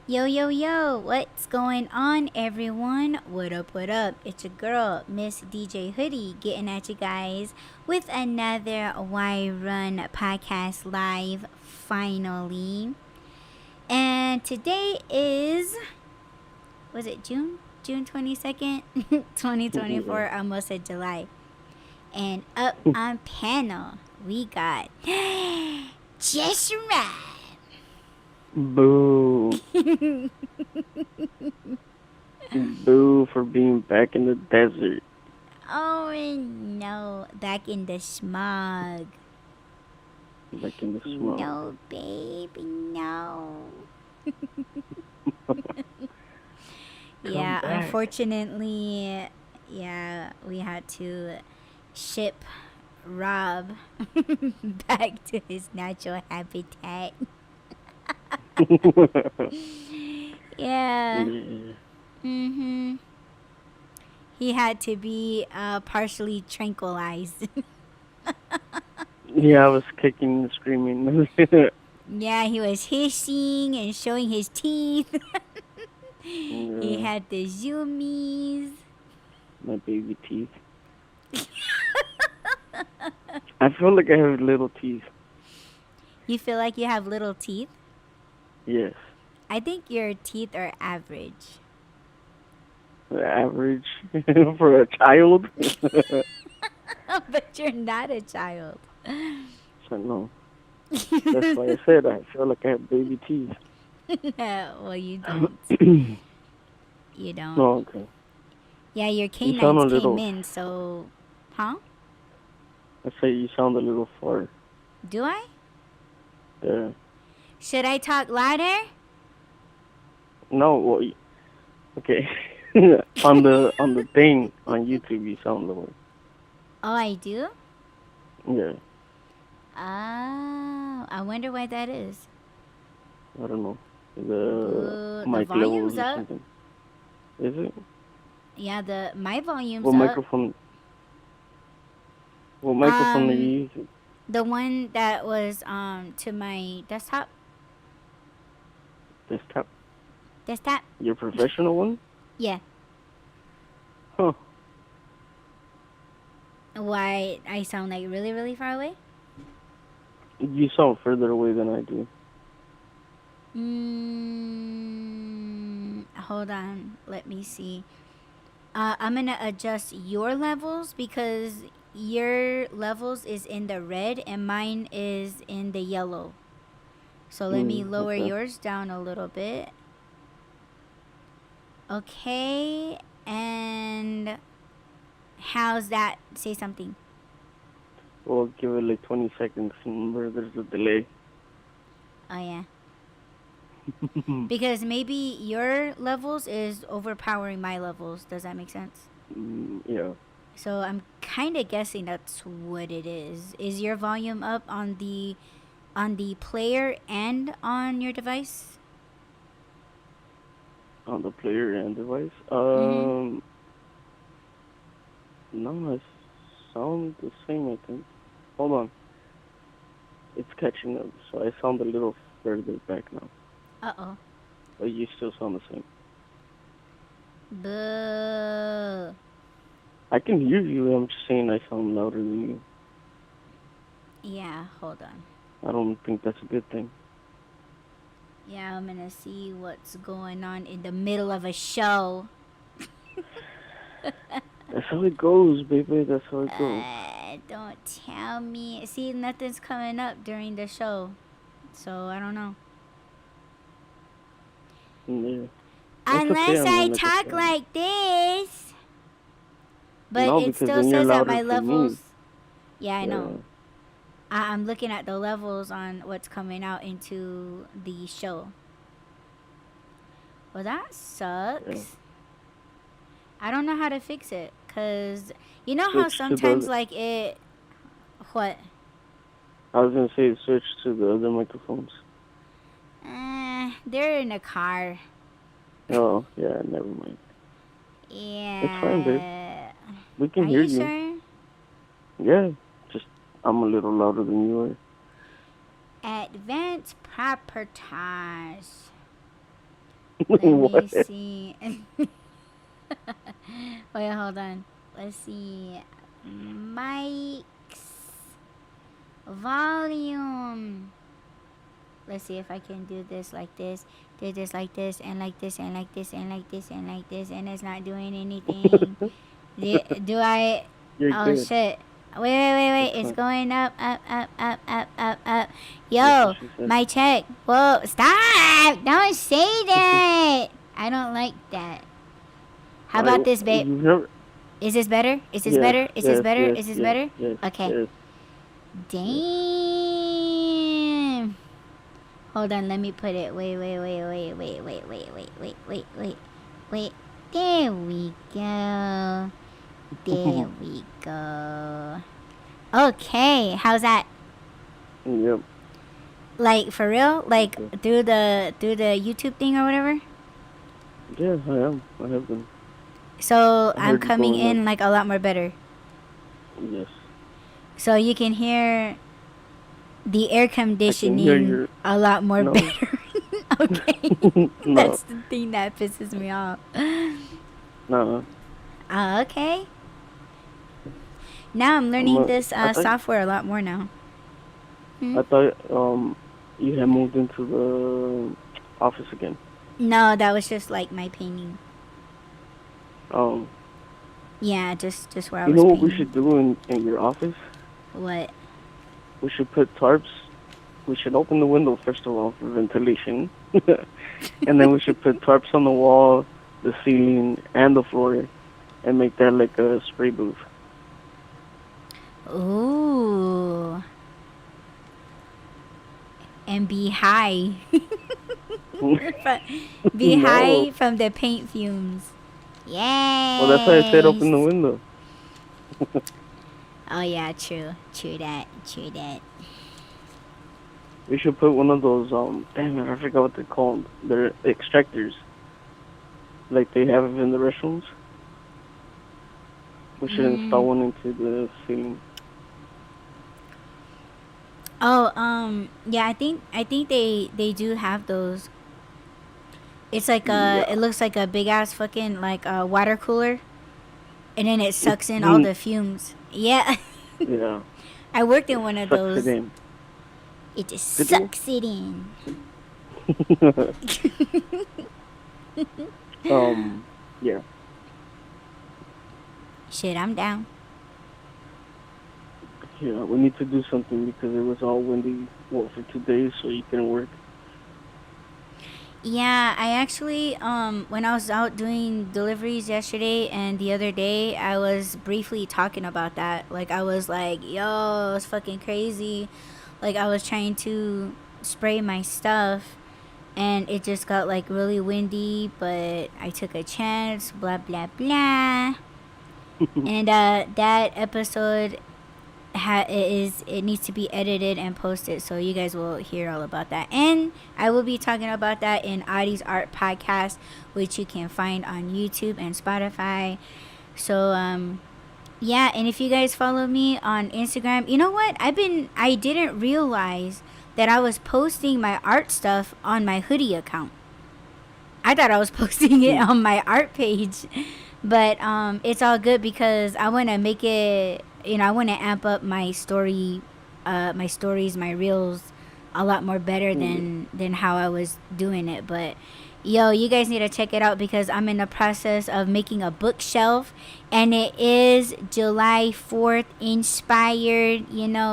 Yo, yo, yo, what's going on, everyone? What up, what up? It's your girl, Miss DJ Hoodie, getting at you guys with another Why Run podcast live, finally. And today is, was it June? June 22nd, 2024. I almost said July. And up on panel, we got Just Right. Boo. Boo for being back in the desert. Oh no, back in the smog. Back in the smog. No, baby, no. Yeah, back. unfortunately, yeah, we had to ship Rob back to his natural habitat. Yeah. Mhm. He had to be partially tranquilized. Yeah, I was kicking and screaming. Yeah, he was hissing and showing his teeth. He Yeah, had the zoomies. my baby teeth. I feel like I have little teeth. You feel like you have little teeth? Yes. I think your teeth are average. Average for a child. But you're not a child. So no. That's why I said I feel like I have baby teeth. Well, you don't. You don't. Oh, okay. Yeah, your You sound a canines came little. in, so. Huh? I say you sound a little far. Do I? Yeah. Should I talk louder? No. Well, okay. on the thing on YouTube, you sound lower. Oh, I do? Yeah. Oh, I wonder why that is. I don't know. The The mic levels volume's or up. something. Is it? Yeah, my volume's What up. microphone? What microphone are you using? The one that was to my desktop. Desktop. Desktop? Your professional one? Yeah. Huh. Why I sound like really, really far away? You sound further away than I do. Hold on. Let me see. I'm gonna adjust your levels because your levels is in the red and mine is in the yellow. So let me lower Okay. yours down a little bit. Okay, and how's that? Say something. We'll give it like 20 seconds. Remember, there's a delay. Oh yeah. Because maybe your levels is overpowering my levels. Does that make sense? Yeah. So I'm kind of guessing that's what it is. Is your volume up on the player and on your device? On the player and device. Mhm. No, I sound the same, I think. Hold on. It's catching up, so I sound a little further back now. Uh-oh. But you still sound the same. Boo. I can hear you, I'm just saying I sound louder than you. Yeah, hold on. I don't think that's a good thing. Yeah, I'm gonna see what's going on in the middle of a show. That's how it goes, baby. That's how it goes. Don't tell me. See, nothing's coming up during the show. So, I don't know. Yeah. Unless Okay, I like talk like this. But no, it because still then you're says that louder my for me. levels. Yeah, I know. Yeah. I'm looking at the levels on what's coming out into the show. Well, that sucks. Yeah. I don't know how to fix it. Because you know how Switch to sometimes, the. like, it. What? I was gonna say switch to the other microphones. They're in a car. Oh yeah, never mind. It's fine, babe. Yeah. We can Are hear you you. sure? Yeah, just I'm a little louder than you are. Advanced properties. Let me What? see. Wait, hold on. Let's see. Mike's volume. Let's see if I can do this like this. Do this like this and like this and like this and like this and like this, and it's not doing anything. Do I? You're Oh good. shit. Wait. It's It's fine. going up, up, up, up, up, up, up. That's what Yo, she said. my check. Whoa, stop. Don't say that. I don't like that. How about this, babe? You've never. Is this better? Is this Yes, better? Is this yes, better? yes, Is this yes, better? yes, Okay. yes, yes. Damn. Hold on, let me put it. Wait. Wait. There we go. There we go. Okay, how's that? Yep. Like for real? Like Okay. through the YouTube thing or whatever? Yeah, I am. I have been. So I I'm heard you coming going up. in like a lot more better. Yes. So you can hear the air I can hear conditioning your a lot more nose. better. Okay. No. That's the thing that pisses me off. No. Okay. Now I'm I'm learning a, this I thought software a lot more now. I thought you had moved into the office again. No, that was just like my painting. Um, Yeah, just where I you was know what we painting. should do in your office? What? We should put tarps. We should open the window first of all for ventilation, and then we should put tarps on the wall, the ceiling, and the floor, and make that like a spray booth. Ooh. And be high. Be No. high from the paint fumes. Well, that's why I said open the Yes. window. Oh yeah, true. True that. We should put one of those damn it, I forgot what they're called. They're extractors. Like they have in the restrooms. We should install one into the ceiling. Oh, yeah, I think they do have those. It's like Yeah. it looks like a big ass fucking like water cooler, and then it sucks in all the fumes. Yeah. Yeah. I worked in It one of sucks it those. in. It just Did you? sucks it in. Yeah. Shit, I'm down. Yeah, we need to do something because it was all windy, for 2 days, so you couldn't work. Yeah, I actually when I was out doing deliveries yesterday and the other day, I was briefly talking about that. Like I was like, "Yo, it's fucking crazy." Like I was trying to spray my stuff and it just got like really windy, but I took a chance, blah blah blah. And that episode it needs to be edited and posted, so you guys will hear all about that, and I will be talking about that in Audie's Art Podcast, which you can find on YouTube and Spotify. So yeah, and if you guys follow me on Instagram, you know what, I didn't realize that I was posting my art stuff on my hoodie account. I thought I was posting it on my art page, but it's all good because I want to make it. I want to amp up my story, my stories, my reels, a lot more better than how I was doing it. But yo, you guys need to check it out because I'm in the process of making a bookshelf, and it is July 4th inspired.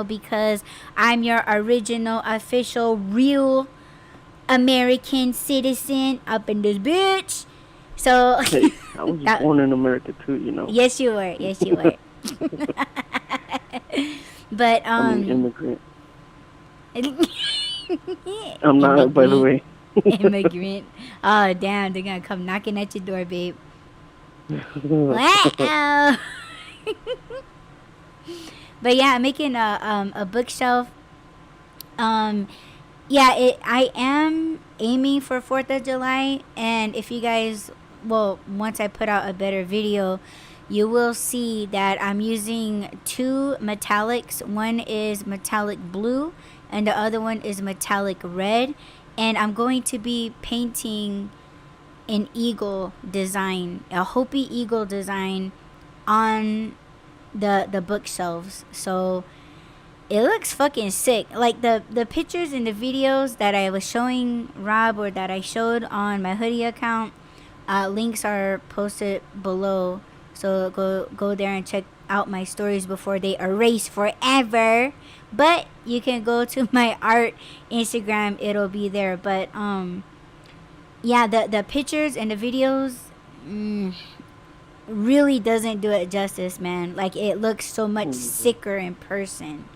Because I'm your original, official, real American citizen up in this bitch. So Hey, I was born in America too, yes you were. But I'm an immigrant. I'm not, by the immigrant. way. Immigrant. Oh damn, they're gonna come knocking at your door, babe. Wow. But yeah, I'm making a bookshelf. Yeah, I am aiming for 4th of July, and if you guys, well, once I put out a better video, you will see that I'm using 2 metallics. One is metallic blue and the other one is metallic red, and I'm going to be painting an eagle design, a Hopi eagle design on the bookshelves. So it looks fucking sick. Like the pictures and the videos that I was showing Rob, or that I showed on my hoodie account, links are posted below. So go there and check out my stories before they erase forever. But you can go to my art Instagram, it'll be there. But yeah, the pictures and the videos really doesn't do it justice, man. Like, it looks so much sicker in person.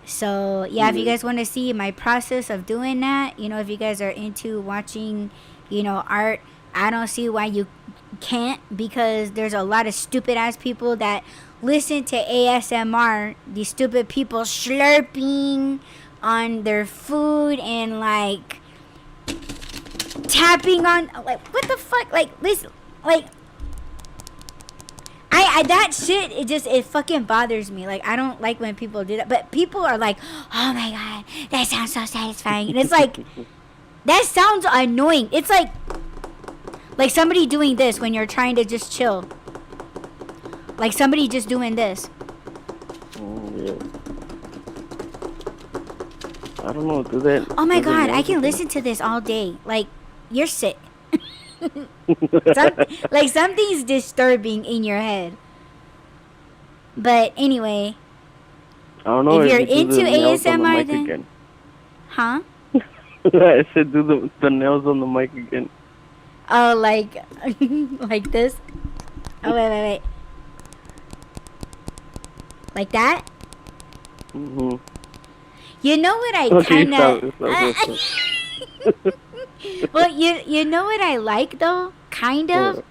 So yeah, if you guys want to see my process of doing that, if you guys are into watching, art, I don't see why you can't, because there's a lot of stupid ass people that listen to ASMR. These stupid people slurping on their food and like tapping on, like, what the fuck, like, listen, like, I that shit, it fucking bothers me. Like, I don't like when people do that. But people are like, oh my god, that sounds so satisfying. And it's like, that sounds annoying. It's like somebody doing this when you're trying to just chill. Like somebody just doing this. Yeah. I don't know, do that. Oh my god, I can listen to this all day. Like, you're sick. Like, something's disturbing in your head. But anyway, I don't know if you're into ASMR, then again. Huh? I said do the nails on the mic again. Oh, like like this. Oh, wait. Like that. You know what I kind of. Well, you know what I like though, kind of,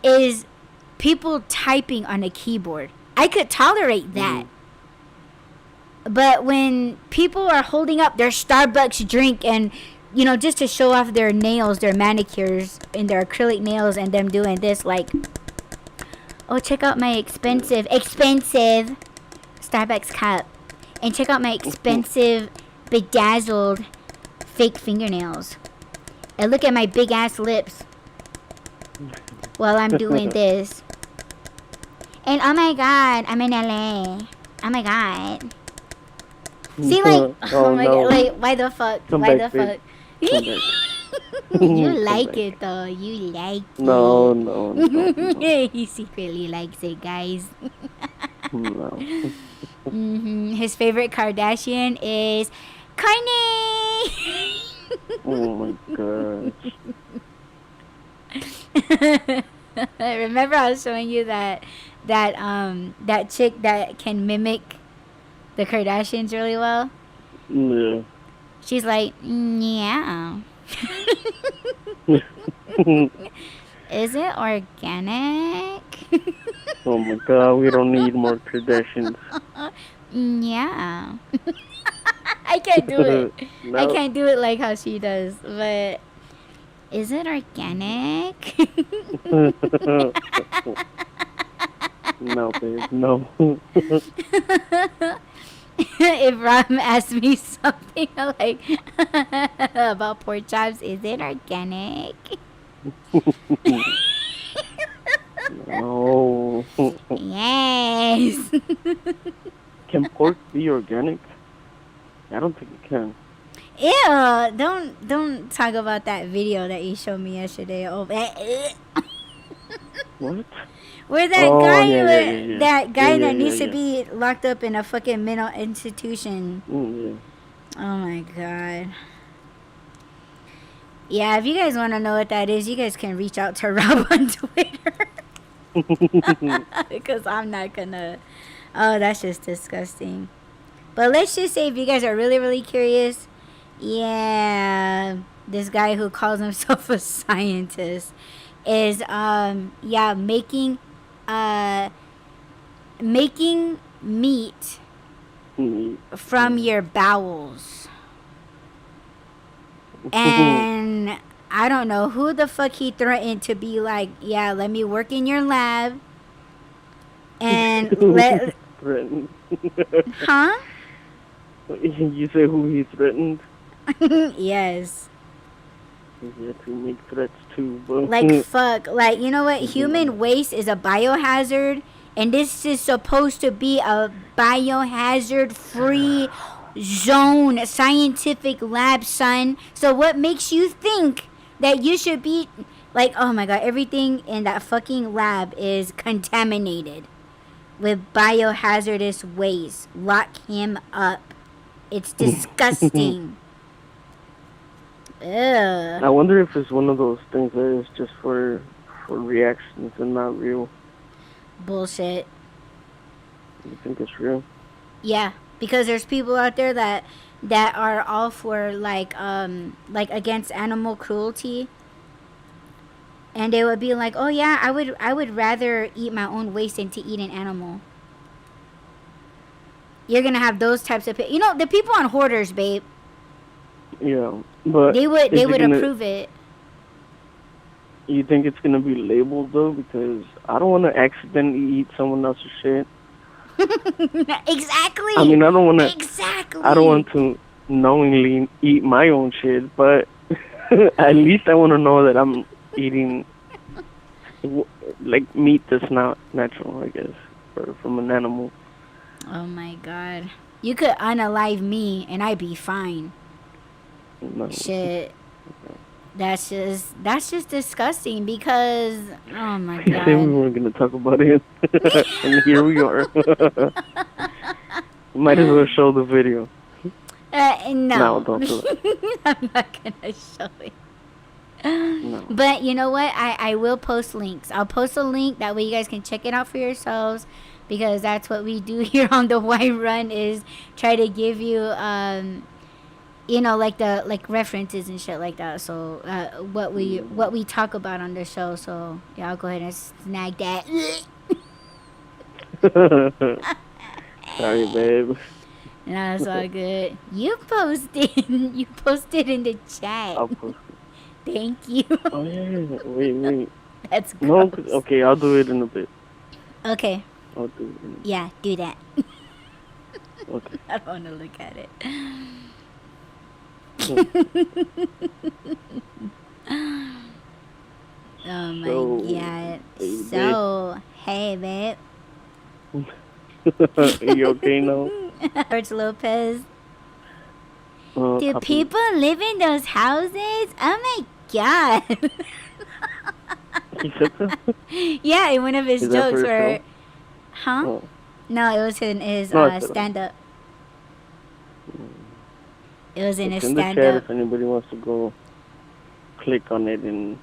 is people typing on a keyboard. I could tolerate that. But when people are holding up their Starbucks drink and, just to show off their nails, their manicures, and their acrylic nails, and them doing this, like, oh, check out my expensive Starbucks cup. And check out my expensive, bedazzled, fake fingernails. And look at my big ass lips while I'm doing this. And oh my god, I'm in LA. Oh my god. See, like, oh my god, like, why the fuck? Why the fuck? You like it though. You like it. No. He secretly likes it, guys. No. His favorite Kardashian is Kourtney. Oh my gosh. Remember I was showing you that chick that can mimic the Kardashians really well? Yeah. She's like, yeah. Is it organic? Oh my god, we don't need more Kardashians. Yeah. I can't do it. No. I can't do it like how she does, but is it organic? No, babe, no. If Rob asks me something like about pork chops, is it organic? No. Yes. Can pork be organic? I don't think it can. Ew, don't talk about that video that you showed me yesterday. Oh, What? where that guy, yeah. that guy that needs to be locked up in a fucking mental institution. Yeah. Oh my god. Yeah, if you guys want to know what that is, you guys can reach out to Rob on Twitter. Because I'm not gonna. Oh, that's just disgusting. But let's just say, if you guys are really, really curious, yeah, this guy who calls himself a scientist is making meat from your bowels. And I don't know who the fuck he threatened to be like, yeah, let me work in your lab and let. Threatened. Huh? You say who he threatened? Yes. Yeah, to make threats too, but Like, fuck. Like, you know what? Human waste is a biohazard, and this is supposed to be a biohazard free zone, scientific lab, son. So, what makes you think that you should be like, oh my god, everything in that fucking lab is contaminated with biohazardous waste? Lock him up. It's disgusting. Ugh. I wonder if it's one of those things that is just for reactions and not real. Bullshit. You think it's real? Yeah, because there's people out there that are all for like against animal cruelty, and they would be like, "Oh yeah, I would rather eat my own waste than to eat an animal." You're gonna have those types of you know, the people on Hoarders, babe. Yeah, but They would approve it. You think it's gonna be labeled though? Because I don't want to accidentally eat someone else's shit. Exactly. I mean, I don't want to. Exactly. I don't want to knowingly eat my own shit, but at least I want to know that I'm eating like meat that's not natural, I guess, or from an animal. Oh my god. You could unalive me and I'd be fine. No. Shit. That's just disgusting because oh my You said we god. weren't gonna talk about it, and here we are. Might as well show the video. No. No, don't do it. I'm not gonna show it. No. But you know what? I will post links. I'll post a link that way you guys can check it out for yourselves, because that's what we do here on the White Run, is try to give you you know, like the references and shit like that. So what we talk about on the show. So yeah, I'll go ahead and snag that. Sorry, babe. No, it's all good. You posted. You posted in the chat. I'll post it. Thank you. Oh yeah. Wait. That's No. gross. Okay, I'll do it in a bit. Okay. I'll do it. In a bit. Yeah, do that. Okay. I don't want to look at it. Oh my god. Baby. So, hey, babe. You okay now? George Lopez. Do Do people live in those houses? Oh my god. He said that? Yeah, in one of his Is that jokes for a where. show? Huh? Oh. No, it was in his No, it's stand up. It was in his It's in the stand chat up. if anybody wants to go click on it and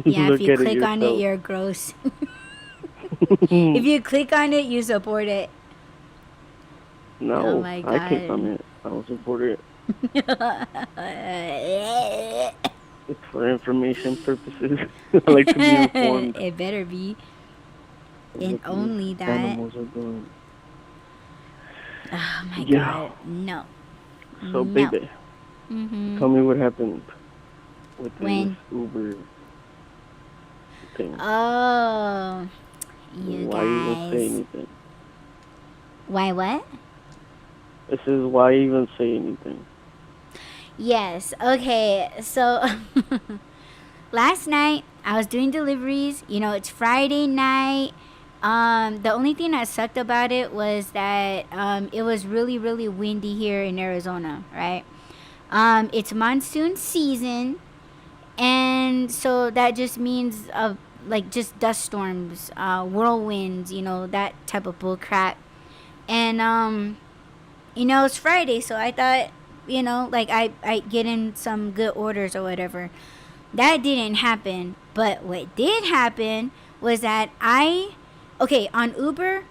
Yeah, look if you at click it on it, yourself. you're gross. If you click on it, you support it. No, Oh my I clicked God. on it. I don't support it. It's for information purposes. I like to be informed. It better be. of And what these only that. Animals are doing. Oh my Yeah. god. No. So, No. baby, Mm-hmm. tell me what happened with When? this Uber thing. Oh. You Why even say guys. anything? Why what? It says, why even say anything? Yes. Okay. So last night I was doing deliveries. You know, it's Friday night. The only thing that sucked about it was that it was really, really windy here in Arizona, right? It's monsoon season, and so that just means like just dust storms, whirlwinds, you know, that type of bull crap. And you know, it's Friday, so I thought, you know, like I get in some good orders or whatever. That didn't happen. But what did happen was that okay, on Uber,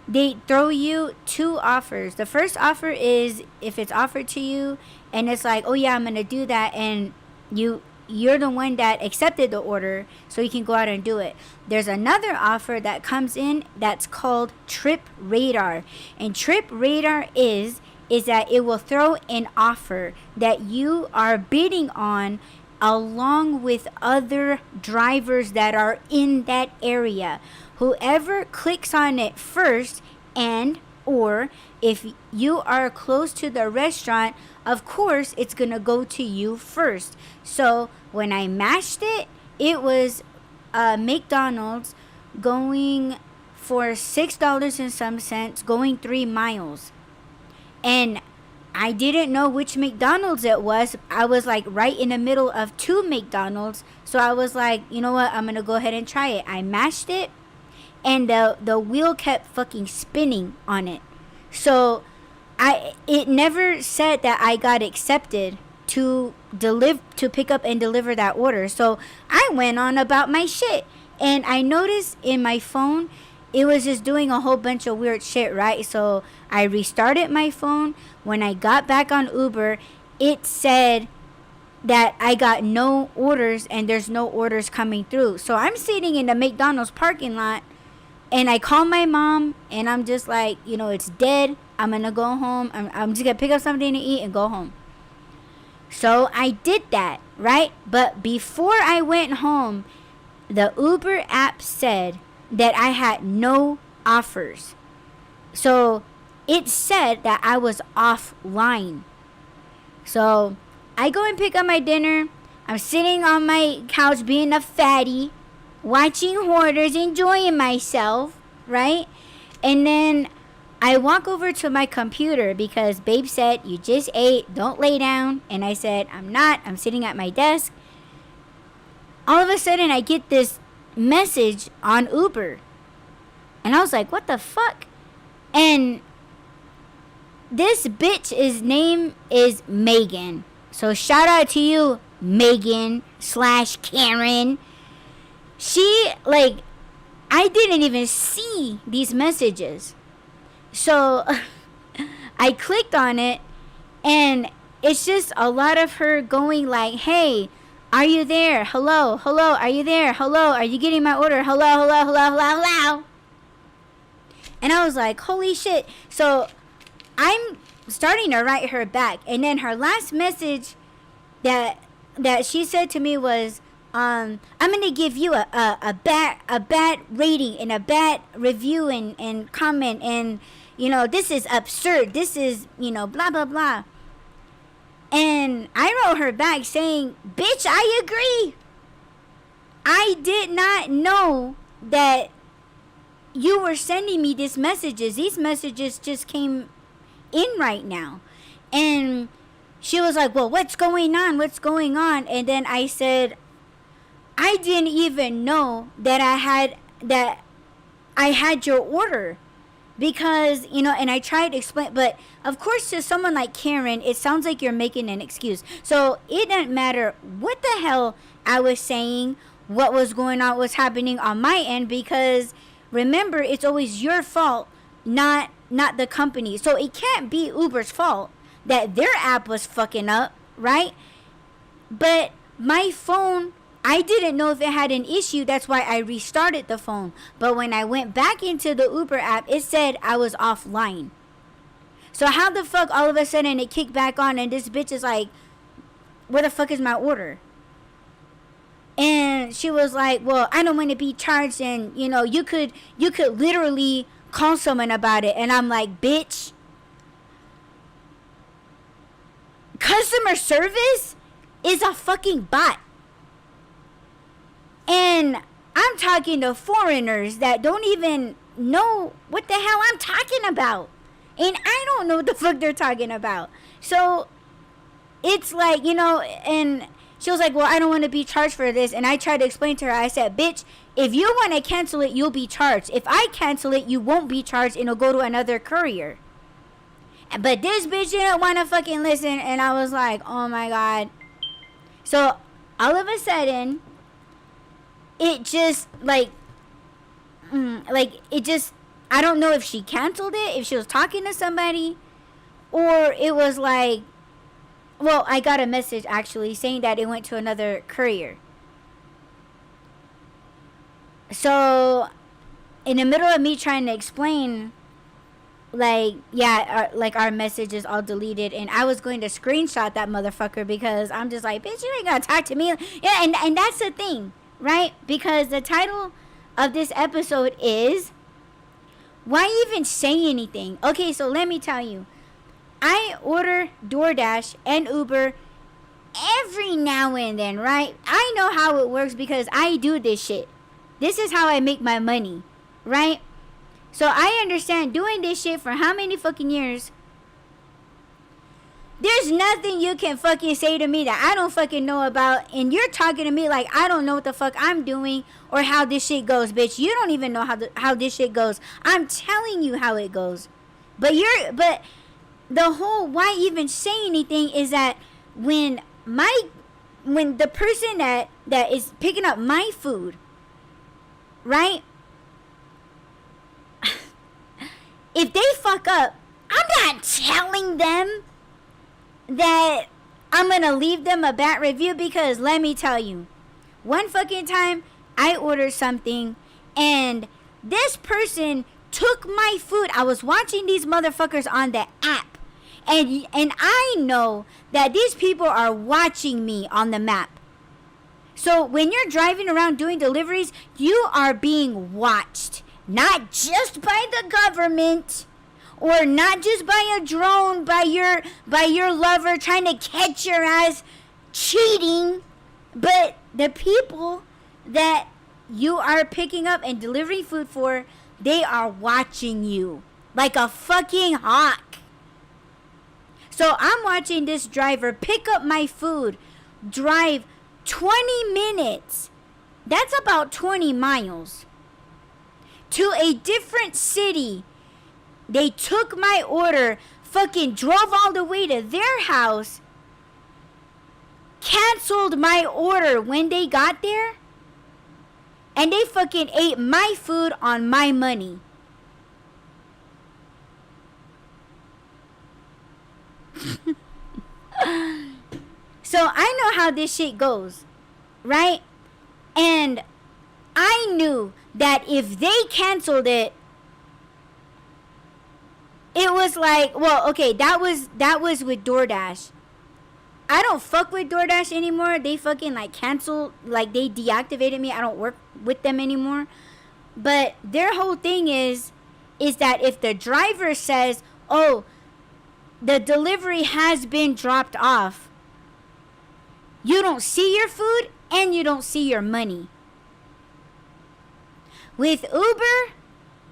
they throw you two offers. The first offer is if it's offered to you and it's like, oh yeah, I'm gonna do that, and you're the one that accepted the order, so you can go out and do it. There's another offer that comes in that's called Trip Radar. And Trip Radar is that it will throw an offer that you are bidding on along with other drivers that are in that area. Whoever clicks on it first and Or if you are close to the restaurant, of course it's gonna go to you first. So when I mashed it, it was McDonald's going for $6 and some cents, going 3 miles. And I didn't know which McDonald's it was. I was like right in the middle of two McDonald's. So I was like, you know what? I'm going to go ahead and try it. I mashed it and the wheel kept fucking spinning on it. So it never said that I got accepted to pick up and deliver that order. So I went on about my shit. And I noticed in my phone it was just doing a whole bunch of weird shit, right? So I restarted my phone. When I got back on Uber, it said that I got no orders and there's no orders coming through. So I'm sitting in the McDonald's parking lot and I call my mom and I'm just like, you know, it's dead. I'm going to go home. I'm just going to pick up something to eat and go home. So I did that, right? But before I went home, the Uber app said that I had no offers. So it said that I was offline. So I go and pick up my dinner. I'm sitting on my couch being a fatty, watching Hoarders, enjoying myself, right? And then I walk over to my computer because Babe said, you just ate, don't lay down. And I said, I'm not, I'm sitting at my desk. All of a sudden I get this message on Uber. And I was like, what the fuck? And this bitch's name is Megan. So shout out to you, Megan/Karen. She, like, I didn't even see these messages. So I clicked on it and it's just a lot of her going like, hey, are you there? Hello, hello, are you there? Hello, are you getting my order? Hello, hello, hello, hello, hello. And I was like, holy shit. So I'm starting to write her back. And then her last message that she said to me was, I'm gonna give you a bad rating and a bad review and comment, and you know, this is absurd. This is, you know, blah blah blah. And I wrote her back saying, bitch, I agree. I did not know that you were sending me these messages. These messages just came in right now. And she was like, well, what's going on? What's going on? And then I said, I didn't even know that I had your order. Because, you know, and I tried to explain, but of course to someone like Karen, it sounds like you're making an excuse. So it doesn't matter what the hell I was saying, what was going on, what's happening on my end, because remember, it's always your fault, not the company. So it can't be Uber's fault that their app was fucking up, right? But my phone, I didn't know if it had an issue. That's why I restarted the phone. But when I went back into the Uber app, it said I was offline. So how the fuck all of a sudden it kicked back on and this bitch is like, where the fuck is my order? And she was like, well, I don't want to be charged, and you know, you could literally call someone about it. And I'm like, bitch, customer service is a fucking bot. And I'm talking to foreigners that don't even know what the hell I'm talking about. And I don't know what the fuck they're talking about. So it's like, you know, and she was like, well, I don't want to be charged for this. And I tried to explain to her. I said, bitch, if you want to cancel it, you'll be charged. If I cancel it, you won't be charged and it'll go to another courier. But this bitch didn't want to fucking listen. And I was like, oh my God. So all of a sudden, it just like it just, I don't know if she canceled it, if she was talking to somebody, or it was like, well, I got a message actually saying that it went to another courier. So in the middle of me trying to explain, like, yeah, our message is all deleted, and I was going to screenshot that motherfucker because I'm just like, bitch, you ain't gonna talk to me. Yeah, and that's the thing, right? Because the title of this episode is Why even say anything? Okay, so let me tell you. I order DoorDash and Uber every now and then, right? I know how it works because I do this shit. This is how I make my money, right? So I understand doing this shit for how many fucking years. There's nothing you can fucking say to me that I don't fucking know about, and you're talking to me like I don't know what the fuck I'm doing or how this shit goes, bitch. You don't even know how this shit goes. I'm telling you how it goes. But the whole why even say anything is that when the person that is picking up my food, right? If they fuck up, I'm not telling them that I'm gonna leave them a bad review, because let me tell you, one fucking time I ordered something and this person took my food. I was watching these motherfuckers on the app, and I know that these people are watching me on the map. So when you're driving around doing deliveries, you are being watched, not just by the government, or not just by a drone, by your lover trying to catch your ass cheating, but the people that you are picking up and delivering food for, they are watching you like a fucking hawk. So I'm watching this driver pick up my food, drive 20 minutes, that's about 20 miles, to a different city. They took my order, fucking drove all the way to their house, canceled my order when they got there, and they fucking ate my food on my money. So I know how this shit goes, right? And I knew that if they canceled it, it was like, well, okay, that was with DoorDash. I don't fuck with DoorDash anymore. They fucking like canceled, like they deactivated me. I don't work with them anymore. But their whole thing is that if the driver says, oh, the delivery has been dropped off, you don't see your food and you don't see your money. With Uber,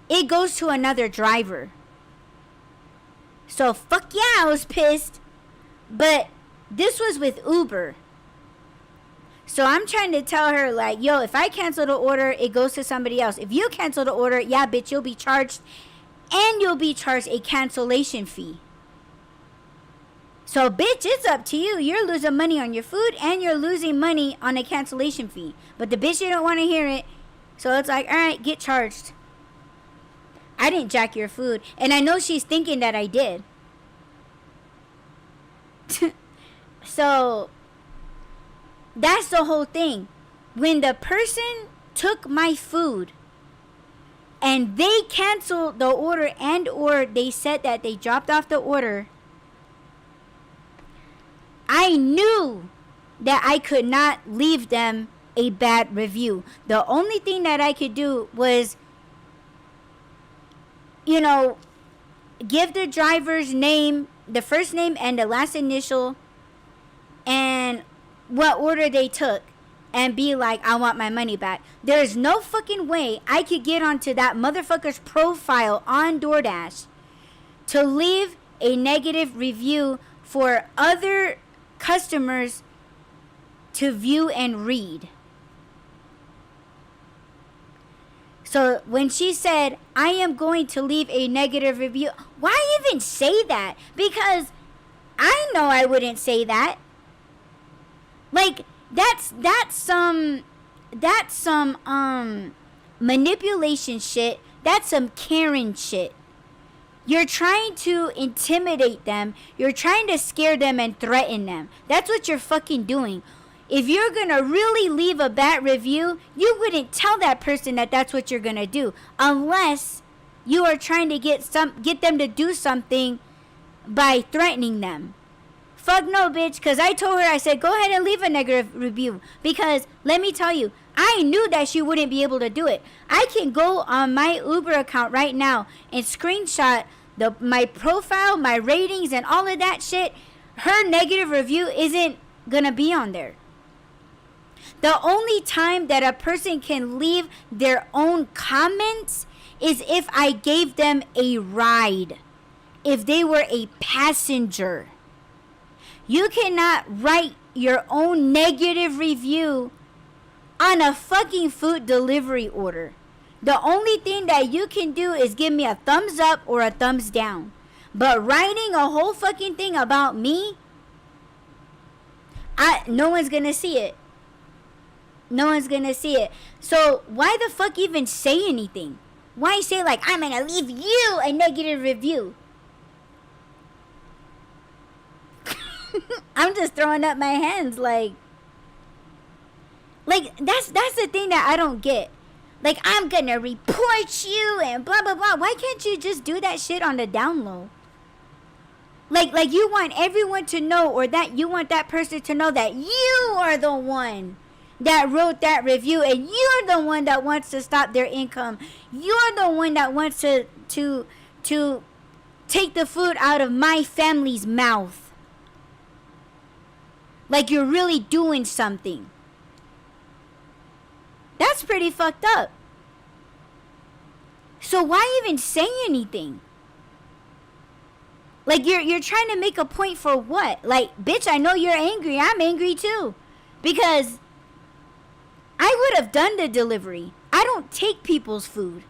it goes to another driver. So fuck yeah, I was pissed. But this was with Uber. So I'm trying to tell her like, yo, if I cancel the order, it goes to somebody else. If you cancel the order, yeah, bitch, you'll be charged. And you'll be charged a cancellation fee. So bitch, it's up to you. You're losing money on your food and you're losing money on a cancellation fee. But the bitch, you don't want to hear it. So it's like, alright, get charged. I didn't jack your food. And I know she's thinking that I did. So that's the whole thing. When the person took my food and they canceled the order, and or they said that they dropped off the order, I knew that I could not leave them a bad review. The only thing that I could do was, give the driver's name, the first name and the last initial, and what order they took, and be like, I want my money back. There's no fucking way I could get onto that motherfucker's profile on DoorDash to leave a negative review for other customers to view and read. So when she said, I am going to leave a negative review, why even say that? Because I know I wouldn't say that. Like, that's some manipulation shit. That's some Karen shit. You're trying to intimidate them. You're trying to scare them and threaten them. That's what you're fucking doing. If you're gonna really leave a bad review, you wouldn't tell that person that that's what you're gonna do, unless you are trying to get them to do something by threatening them. Fuck no, bitch. Because I told her, I said, go ahead and leave a negative review. Because let me tell you, I knew that she wouldn't be able to do it. I can go on my Uber account right now and screenshot my profile, my ratings, and all of that shit. Her negative review isn't gonna be on there. The only time that a person can leave their own comments is if I gave them a ride, if they were a passenger. You cannot write your own negative review on a fucking food delivery order. The only thing that you can do is give me a thumbs up or a thumbs down. But writing a whole fucking thing about me, no one's gonna see it. No one's gonna see it. So why the fuck even say anything? Why say like, I'm gonna leave you a negative review? I'm just throwing up my hands like that's the thing that I don't get. Like, I'm gonna report you and blah blah blah. Why can't you just do that shit on the down low? Like you want everyone to know, or that you want that person to know that you are the one that wrote that review, and you're the one that wants to stop their income. You're the one that wants to take the food out of my family's mouth. Like you're really doing something. That's pretty fucked up. So why even say anything? Like you're trying to make a point for what? Like, bitch, I know you're angry. I'm angry too. Because I would have done the delivery. I don't take people's food.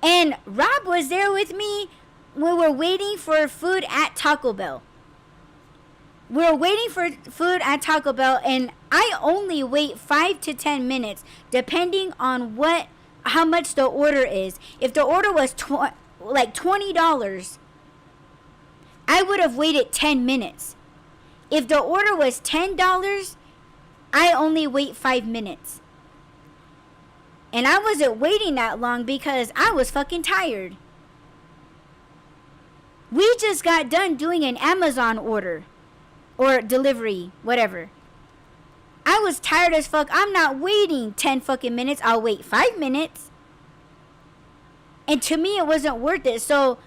And Rob was there with me when we were waiting for food at Taco Bell. We were waiting for food at Taco Bell, and I only wait 5 to 10 minutes depending on how much the order is. If the order was like $20, I would have waited 10 minutes. If the order was $10, I only wait 5 minutes. And I wasn't waiting that long because I was fucking tired. We just got done doing an Amazon order or delivery, whatever. I was tired as fuck. I'm not waiting 10 fucking minutes. I'll wait 5 minutes. And to me, it wasn't worth it. So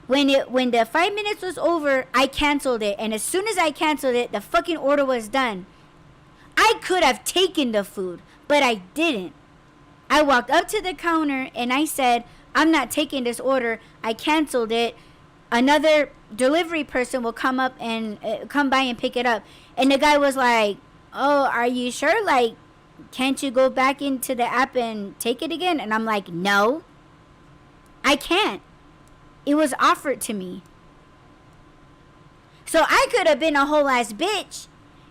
when the 5 minutes was over, I canceled it. And as soon as I canceled it, the fucking order was done. I could have taken the food, but I didn't. I walked up to the counter and I said, I'm not taking this order. I canceled it. Another delivery person will come up and come by and pick it up. And the guy was like, oh, are you sure? Like, can't you go back into the app and take it again? And I'm like, no, I can't. It was offered to me. So I could have been a whole ass bitch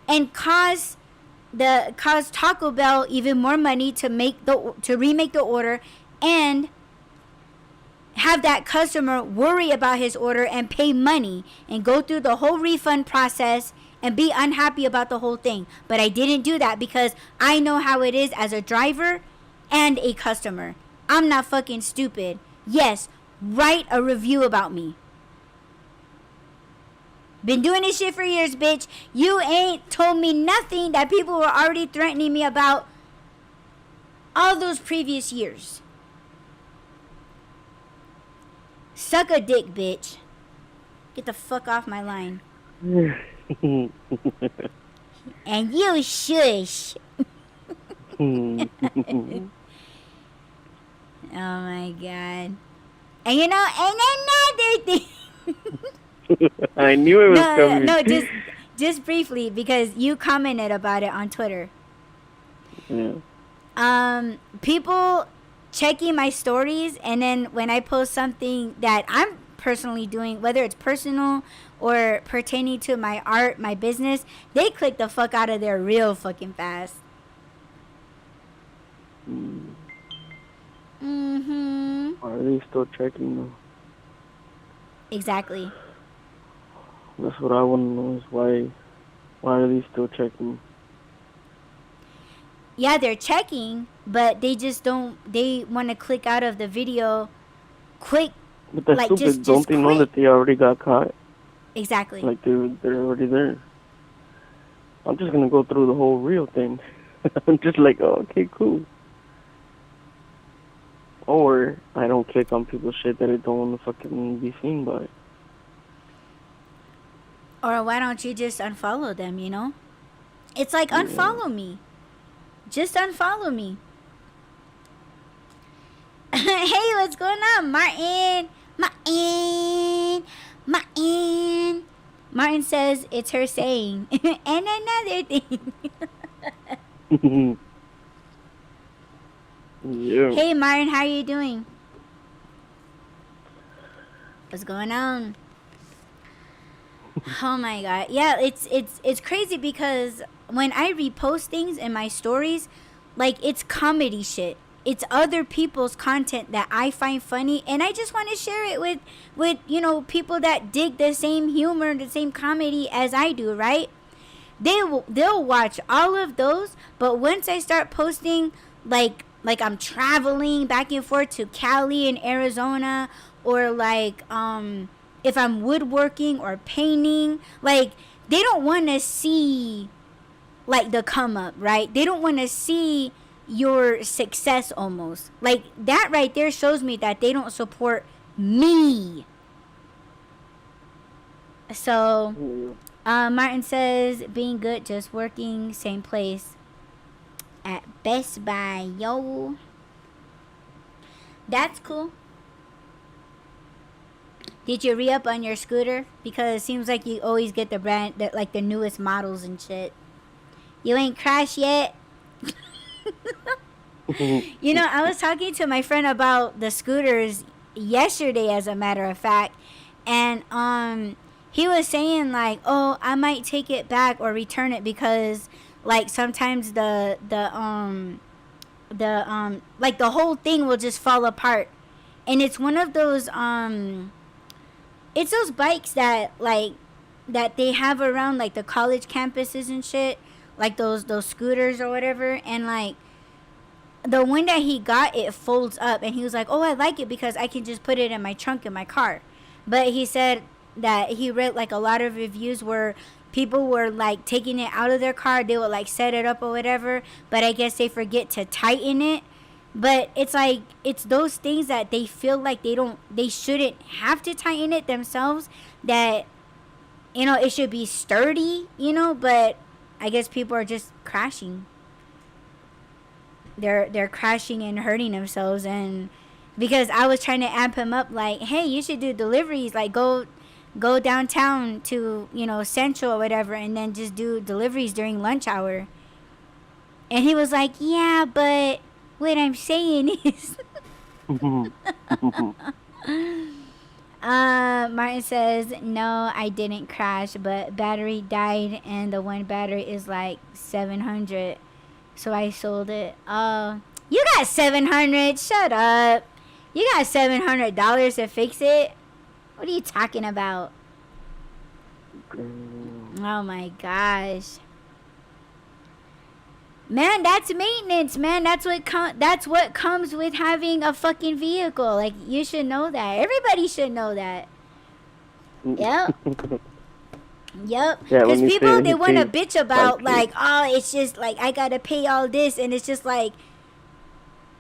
and caused Taco Bell even more money to remake the order, and have that customer worry about his order and pay money and go through the whole refund process and be unhappy about the whole thing. But I didn't do that because I know how it is as a driver and a customer. I'm not fucking stupid. Yes, write a review about me. Been doing this shit for years, bitch. You ain't told me nothing that people were already threatening me about all those previous years. Suck a dick, bitch. Get the fuck off my line. And you shush. Oh my god. And you know, and another thing. I knew it was coming. No, just briefly, because you commented about it on Twitter. Yeah. People checking my stories, and then when I post something that I'm personally doing, whether it's personal or pertaining to my art, my business, they click the fuck out of there real fucking fast. Are they still checking though? Exactly. That's what I want to know, is why are they still checking? Yeah, they're checking, but they just they want to click out of the video quick. But that's like, stupid. just Don't they know that they already got caught? Exactly. Like they're already there. I'm just gonna go through the whole reel thing. I'm just like, oh, okay, cool. Or I don't click on people's shit that I don't want to fucking be seen by. Or why don't you just unfollow them, you know? It's like, Yeah. unfollow me. Just unfollow me. Hey, what's going on, Martin? Martin says it's her saying. And another thing. Yeah. Hey, Martin, how are you doing? What's going on? Oh my god. Yeah, it's crazy because when I repost things in my stories, like, it's comedy shit. It's other people's content that I find funny, and I just want to share it with people that dig the same humor, the same comedy as I do, right? They'll watch all of those, but once I start posting like I'm traveling back and forth to Cali and Arizona, or like if I'm woodworking or painting, like, they don't want to see like the come up, right? They don't want to see your success almost. Like, that right there shows me that they don't support me. So Martin says, being good, just working, same place at Best Buy, yo. That's cool. Did you re-up on your scooter? Because it seems like you always get the brand, like the newest models and shit. You ain't crashed yet? You know, I was talking to my friend about the scooters yesterday, as a matter of fact, and he was saying like, oh, I might take it back or return it because like sometimes the like the whole thing will just fall apart, and it's one of those it's those bikes that they have around like the college campuses and shit, like those scooters or whatever, and like the one that he got, it folds up, and he was like, oh, I like it because I can just put it in my trunk in my car. But he said that he read like a lot of reviews where people were like taking it out of their car, they would like set it up or whatever, but I guess they forget to tighten it. But it's like, it's those things that they feel like they shouldn't have to tighten it themselves, that it should be sturdy, but I guess people are just crashing. They're crashing and hurting themselves. And because I was trying to amp him up, like, hey, you should do deliveries, like go downtown to Central or whatever, and then just do deliveries during lunch hour. And he was like, yeah, but what I'm saying is Martin says, no, I didn't crash, but battery died, and the one battery is like 700, so I sold it. You got 700? Shut up. You got $700 to fix it? What are you talking about? Oh my gosh. Man, that's maintenance, man. That's what comes with having a fucking vehicle. Like, you should know that. Everybody should know that. Yep. Yep. Because people, they want to bitch about like, oh, it's just like I gotta pay all this, and it's just like,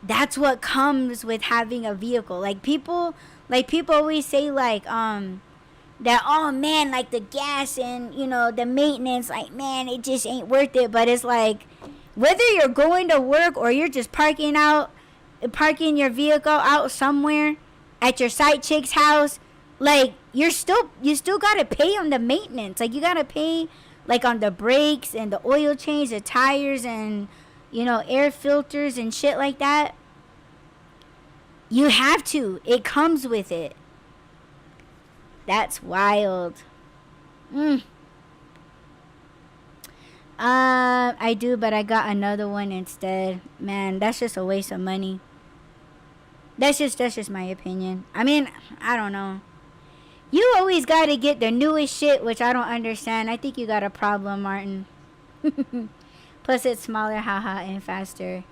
that's what comes with having a vehicle. Like people always say like that, oh man, like the gas and the maintenance, like, man, it just ain't worth it. But it's like, whether you're going to work or you're just parking your vehicle out somewhere at your side chick's house, like, you still gotta pay on the maintenance. Like, you gotta pay like on the brakes and the oil change, the tires, and air filters and shit like that. You have to. It comes with it. That's wild. I do, but I got another one instead. Man, that's just a waste of money. That's just my opinion. I mean, I don't know. You always gotta get the newest shit, which I don't understand. I think you got a problem, Martin. Plus, it's smaller, haha, and faster.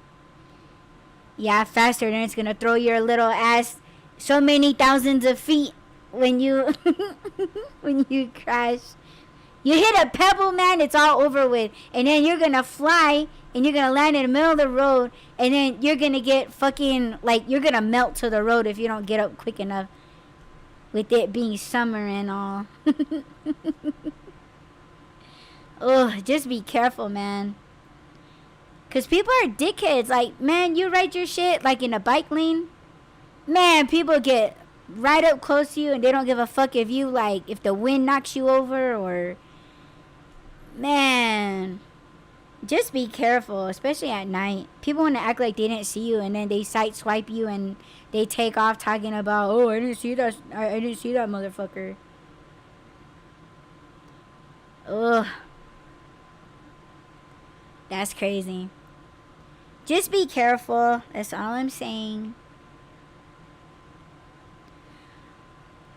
Yeah, faster, then it's gonna throw your little ass so many thousands of feet when you when you crash. You hit a pebble, man, it's all over with. And then you're gonna fly and you're gonna land in the middle of the road, and then you're gonna get fucking, like, you're gonna melt to the road if you don't get up quick enough, with it being summer and all. Ugh, just be careful, man. Because people are dickheads. Like, man, you ride your shit, like, in a bike lane. Man, people get right up close to you, and they don't give a fuck if you, like, if the wind knocks you over, or... Man, just be careful, especially at night. People want to act like they didn't see you, and then they sideswipe you, and they take off talking about, oh, I didn't see that, I didn't see that motherfucker. Ugh. That's crazy. Just be careful. That's all I'm saying.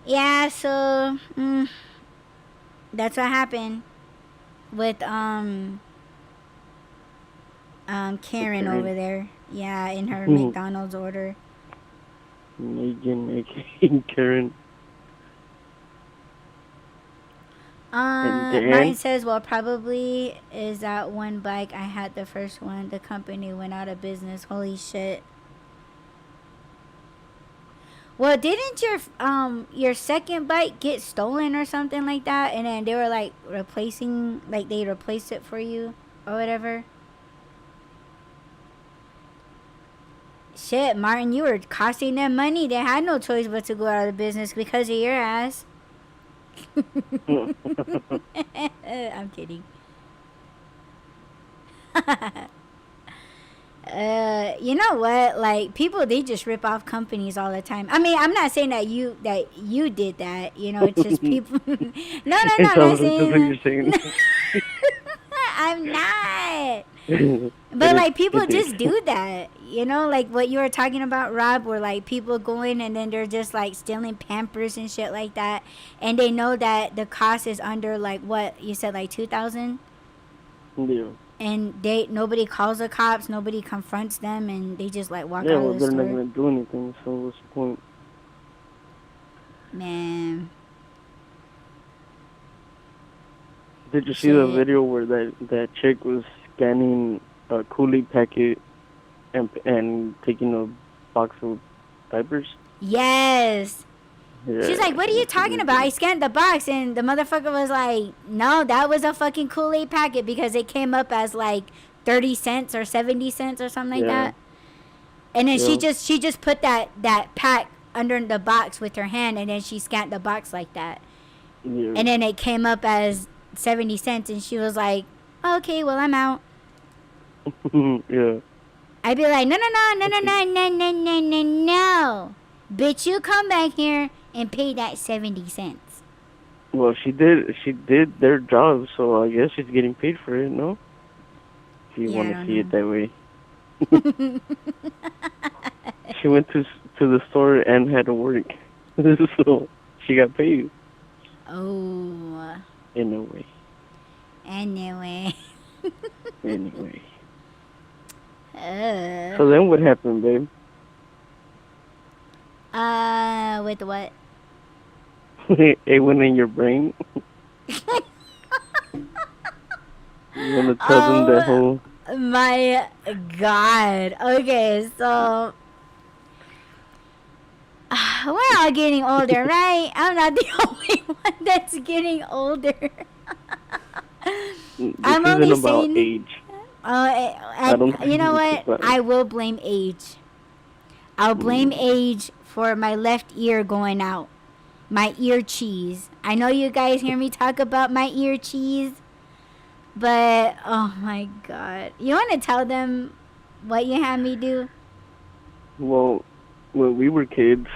Yeah, so that's what happened with Karen over there. Yeah, in her McDonald's order. Megan, Karen. Martin says, well, probably is that one bike. I had the first one. The company went out of business. Holy shit. Well, didn't your second bike get stolen or something like that? And then they were like replacing, like they replaced it for you or whatever? Shit, Martin, you were costing them money. They had no choice but to go out of business because of your ass. I'm kidding. You know what? Like, people, they just rip off companies all the time. I mean, I'm not saying that you did that. You know, it's just people. No, I'm not saying that. I'm not. But like, people just do that. You know, like what you were talking about, Rob, where like people go in and then they're just like stealing Pampers and shit like that, and they know that the cost is under, like, what you said, like 2,000. Yeah. And nobody calls the cops, nobody confronts them, and they just like walk out well, of the store. They're not gonna do anything. So what's the point? Man. Did you see the video where that chick was scanning a Kool-Aid packet and taking a box of diapers? Yes. Yeah, she's like, what are you talking about? I scanned the box, and the motherfucker was like, no, that was a fucking Kool-Aid packet, because it came up as like 30 cents or 70 cents or something like that. And then she just put that pack under the box with her hand, and then she scanned the box like that. Yeah. And then it came up as 70 cents, and she was like, okay, well, I'm out. Yeah. I'd be like, no. Bitch, you come back here and pay that 70 cents. Well, she did their job, so I guess she's getting paid for it, no? If you want to see it that way. She went to the store and had to work, so she got paid. Oh. In a way. Anyway. So then what happened, babe? With what? It went in your brain. You want to tell them the whole... My God. Okay, so... we're all getting older, right? I'm not the only one that's getting older. I'm only saying... age. You know what? I will blame age. I'll blame age for my left ear going out. My ear cheese. I know you guys hear me talk about my ear cheese, but oh my God. You want to tell them what you had me do? Well, when we were kids,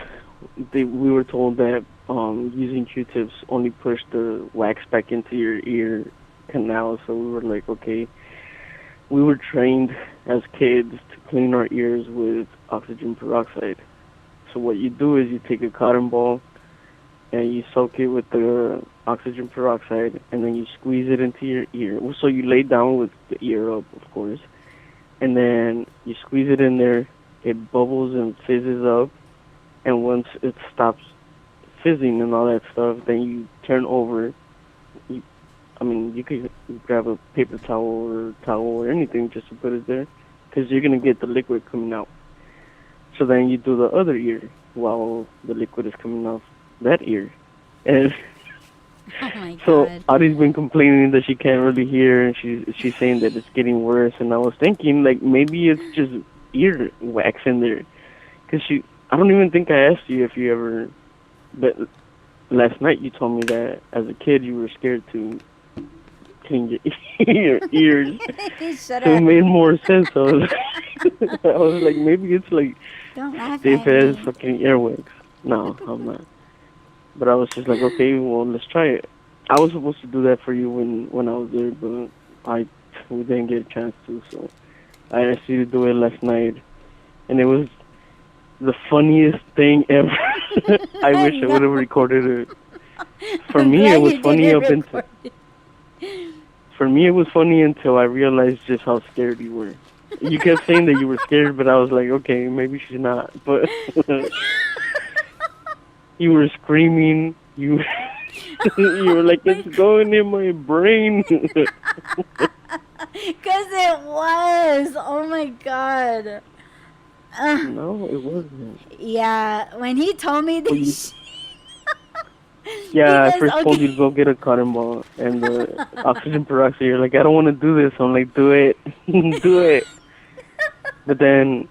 we were told that using Q-tips only pushed the wax back into your ear canal, so we were like, okay. We were trained as kids to clean our ears with oxygen peroxide. So what you do is you take a cotton ball and you soak it with the oxygen peroxide, and then you squeeze it into your ear. So you lay down with the ear up, of course, and then you squeeze it in there. It bubbles and fizzes up, and once it stops fizzing and all that stuff, then you turn over, you I mean, you could grab a paper towel or anything just to put it there, because you're gonna get the liquid coming out. So then you do the other ear while the liquid is coming off that ear, and Oh my so god. Audie's been complaining that she can't really hear, and she's saying that it's getting worse. And I was thinking like maybe it's just ear wax in there, because I don't even think I asked you if you ever, but last night you told me that as a kid you were scared to clean your ears. Shut So it up. made more sense. I was like, maybe it's like Don't laugh safe at as me. fucking earwax. No, I'm not. But I was just like, okay, well, let's try it. I was supposed to do that for you when I was there, but we didn't get a chance to, so I asked you to do it last night, and it was the funniest thing ever. I wish I would have recorded it. For I'm me, glad it was you funny didn't up until record it. for me it was funny until I realized just how scared you were. You kept saying that you were scared, but I was like, okay, maybe she's not. But you were screaming. You you were like, it's going in my brain. Cause it was. Oh my god. No, it wasn't. Yeah, when he told me Well, this, yeah, I because first told you to okay, go get a cotton ball and the oxygen peroxide. You're like, I don't want to do this. I'm like, do it, do it. But then,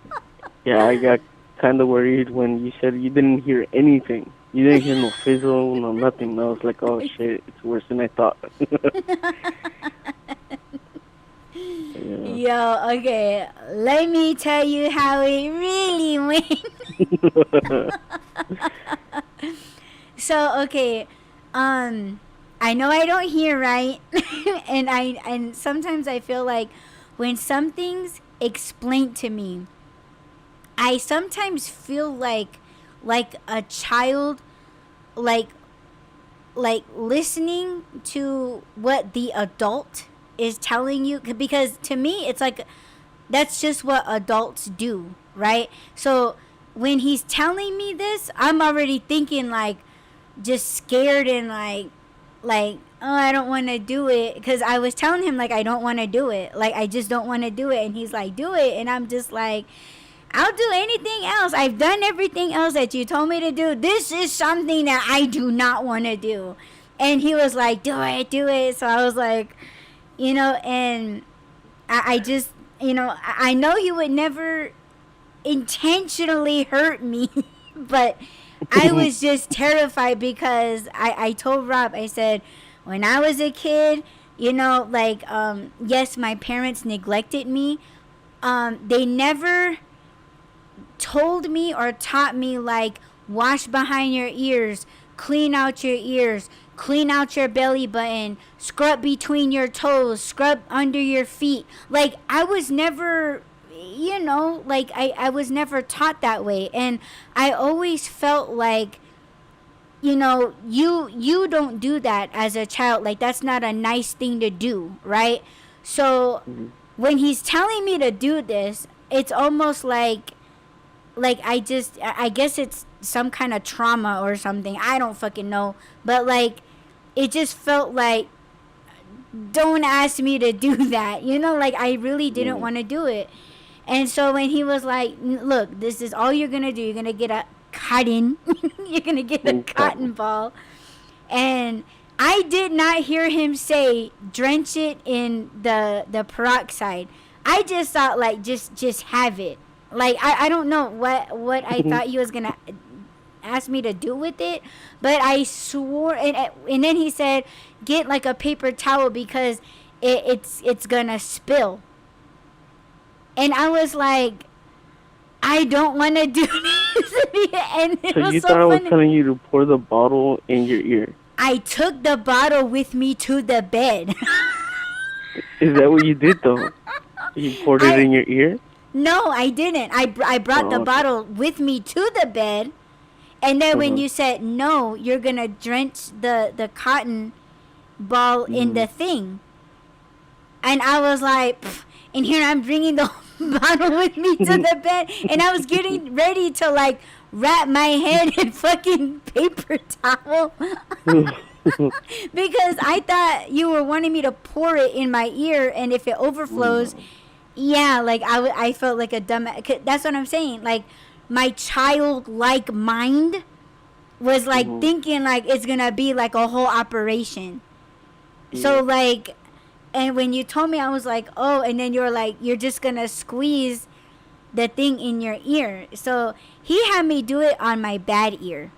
yeah, I got kind of worried when you said you didn't hear anything. You didn't hear no fizzle, no nothing. I was like, oh shit, it's worse than I thought. Yeah. yo, okay, let me tell you how it really went. So okay, I know I don't hear right, and sometimes I feel like when something's explained to me, I sometimes feel like a child, like listening to what the adult is telling you, because to me it's like that's just what adults do, right? So when he's telling me this, I'm already thinking like just scared and like oh, I don't want to do it, because I was telling him like I don't want to do it, like I just don't want to do it, and he's like do it, and I'm just like I'll do anything else. I've done everything else that you told me to do. This is something that I do not want to do. And he was like, do it, do it. So I was like, and I just, I know he would never intentionally hurt me, but I was just terrified because I told Rob, I said, when I was a kid, yes, my parents neglected me. They never told me or taught me like wash behind your ears, clean out your ears, clean out your belly button, scrub between your toes, scrub under your feet. Like I was never, I was never taught that way, and I always felt like you don't do that as a child. Like that's not a nice thing to do, right? So when he's telling me to do this, it's almost like I guess it's some kind of trauma or something. I don't fucking know. But like it just felt like don't ask me to do that. Like I really didn't want to do it. And so when he was like, look, this is all you're going to do. You're going to get a cotton. You're going to get a cotton ball. And I did not hear him say drench it in the peroxide. I just thought like just have it. Like I don't know what I thought he was gonna ask me to do with it, but I swore, and then he said get like a paper towel because it's gonna spill, and I was like I don't want to do this, and it So was you so thought I was funny. telling you to pour the bottle in your ear? I took the bottle with me to the bed. Is that what you did though? You poured it I in your ear? No, I didn't. I brought the Oh, okay. bottle with me to the bed. And then when Uh-huh. you said no, you're gonna drench the cotton ball in Mm. the thing, and I was like, pff, and here I'm bringing the bottle with me to the bed, and I was getting ready to like wrap my head in fucking paper towel. Because I thought you were wanting me to pour it in my ear, and if it overflows, No. yeah, like I felt like a dumb. That's what I'm saying. Like my childlike mind was like Mhm. thinking like it's gonna be like a whole operation. Yeah. So like, and when you told me, I was like, oh, and then you're like, you're just gonna squeeze the thing in your ear. So he had me do it on my bad ear.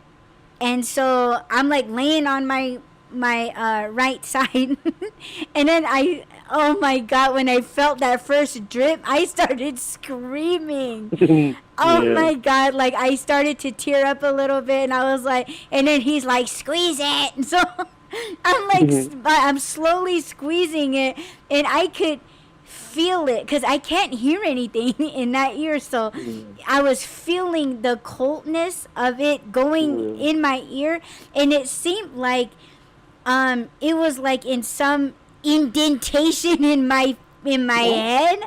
And so I'm like laying on my right side, and then oh my god, when I felt that first drip, I started screaming. Oh Yeah. my god, like I started to tear up a little bit, and I was like, and then he's like, squeeze it. And so I'm like, I'm slowly squeezing it, and I could feel it because I can't hear anything in that ear. So Yeah. I was feeling the coldness of it going Yeah. in my ear, and it seemed like it was like in some indentation in my head.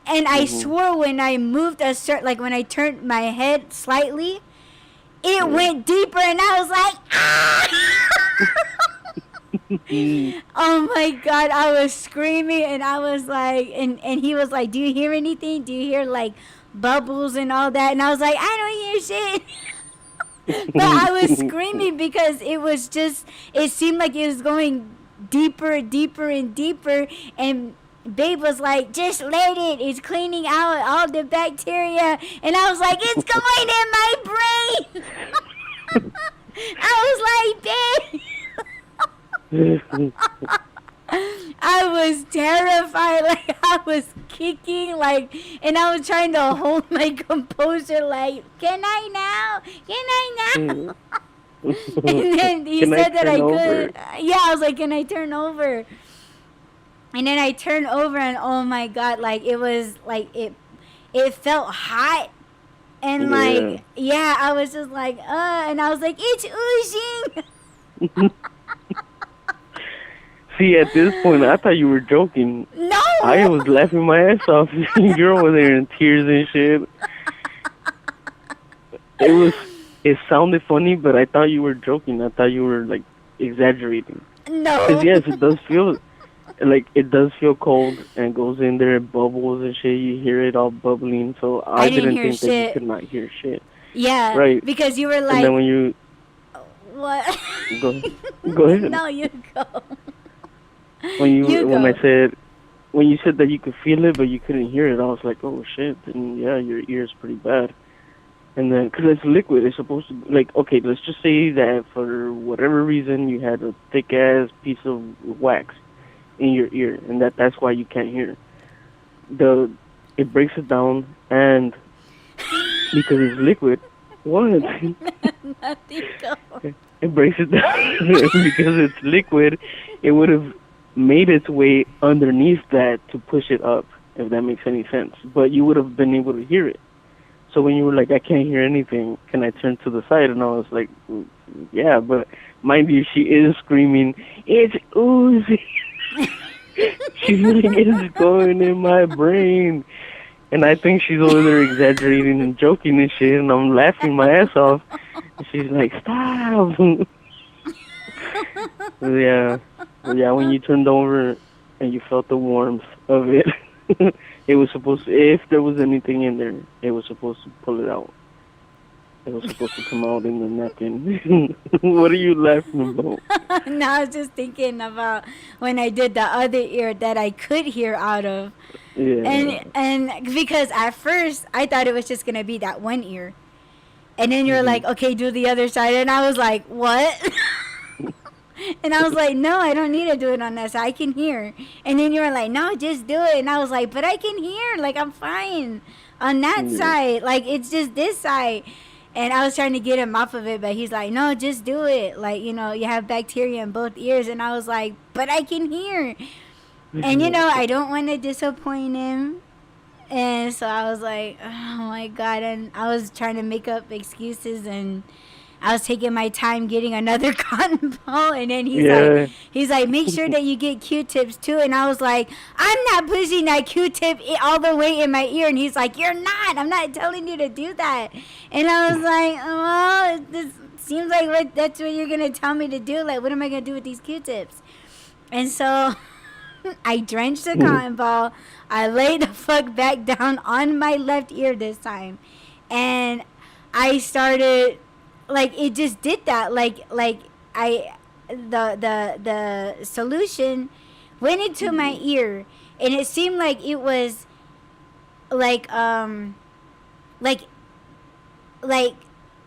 And I Mhm. swore when I moved a certain, like when I turned my head slightly, it Yeah. went deeper, and I was like, ah! Oh my god, I was screaming, and I was like, and he was like, do you hear anything? Do you hear like bubbles and all that? And I was like, I don't hear shit. But I was screaming because it was just, it seemed like it was going deeper, deeper, and deeper. And Babe was like, just let it. It's cleaning out all the bacteria. And I was like, it's going in my brain. I was like, Babe. I was terrified, like I was kicking, like, and I was trying to hold my composure, like, can I now? Can I now? And then he Can I said that turn I over? could. Yeah, I was like, can I turn over? And then I turned over, and oh my god, like it was like it felt hot. And Yeah. like, yeah, I was just like, and I was like, it's oozing. See, at this point, I thought you were joking. I No. was laughing my ass off. You're over there in tears and shit. It was. It sounded funny, but I thought you were joking. I thought you were like exaggerating. Cause No. yes, it does feel like it does feel cold and goes in there, it bubbles and shit. You hear it all bubbling. So I I didn't didn't hear think that you shit. could not hear shit. Yeah, Right. because you were And then like, when you what? go go ahead. No, you go. You When I go. said when you said that you could feel it but you couldn't hear it, I was like, oh shit. Then yeah, your ear's pretty bad. And then, because it's liquid, it's supposed to, like, okay, let's just say that for whatever reason you had a thick ass piece of wax in your ear, and that's why you can't hear. The It breaks it down, and because it's liquid, what? Nothing, go. It breaks it down because it's liquid. It would have made its way underneath that to push it up, if that makes any sense. But you would have been able to hear it. So when you were like, I can't hear anything, can I turn to the side? And I was like, yeah, but mind you, she is screaming, it's oozing. She's like, it's going in my brain. And I think she's over there exaggerating and joking and shit, and I'm laughing my ass off. And she's like, stop. Yeah. Yeah, when you turned over and you felt the warmth of it, it was supposed to, if there was anything in there, it was supposed to pull it out. It was supposed to come out in the napkin. What are you laughing about? No, I was just thinking about when I did the other ear that I could hear out of. Yeah. And because at first I thought it was just gonna be that one ear. And then you're Hmm. like, okay, do the other side, and I was like, what? And I was like, no, I don't need to do it on that side. I can hear. And then you were like, no, just do it. And I was like, but I can hear. Like, I'm fine on that Yeah. side. Like, it's just this side. And I was trying to get him off of it, but he's like, no, just do it. Like, you have bacteria in both ears. And I was like, but I can hear. And, I don't want to disappoint him. And so I was like, oh my God. And I was trying to make up excuses, and I was taking my time getting another cotton ball, and then Yeah. he's like, make sure that you get Q-tips too. And I was like, I'm not pushing that Q-tip all the way in my ear. And he's like, you're not. I'm not telling you to do that. And I was like, well, seems like that's what you're gonna tell me to do. Like, what am I gonna do with these Q-tips? And so I drenched the cotton ball. I laid the fuck back down on my left ear this time, and I started, like, it just did that. Like I the solution went into my ear, and it seemed like it was like like like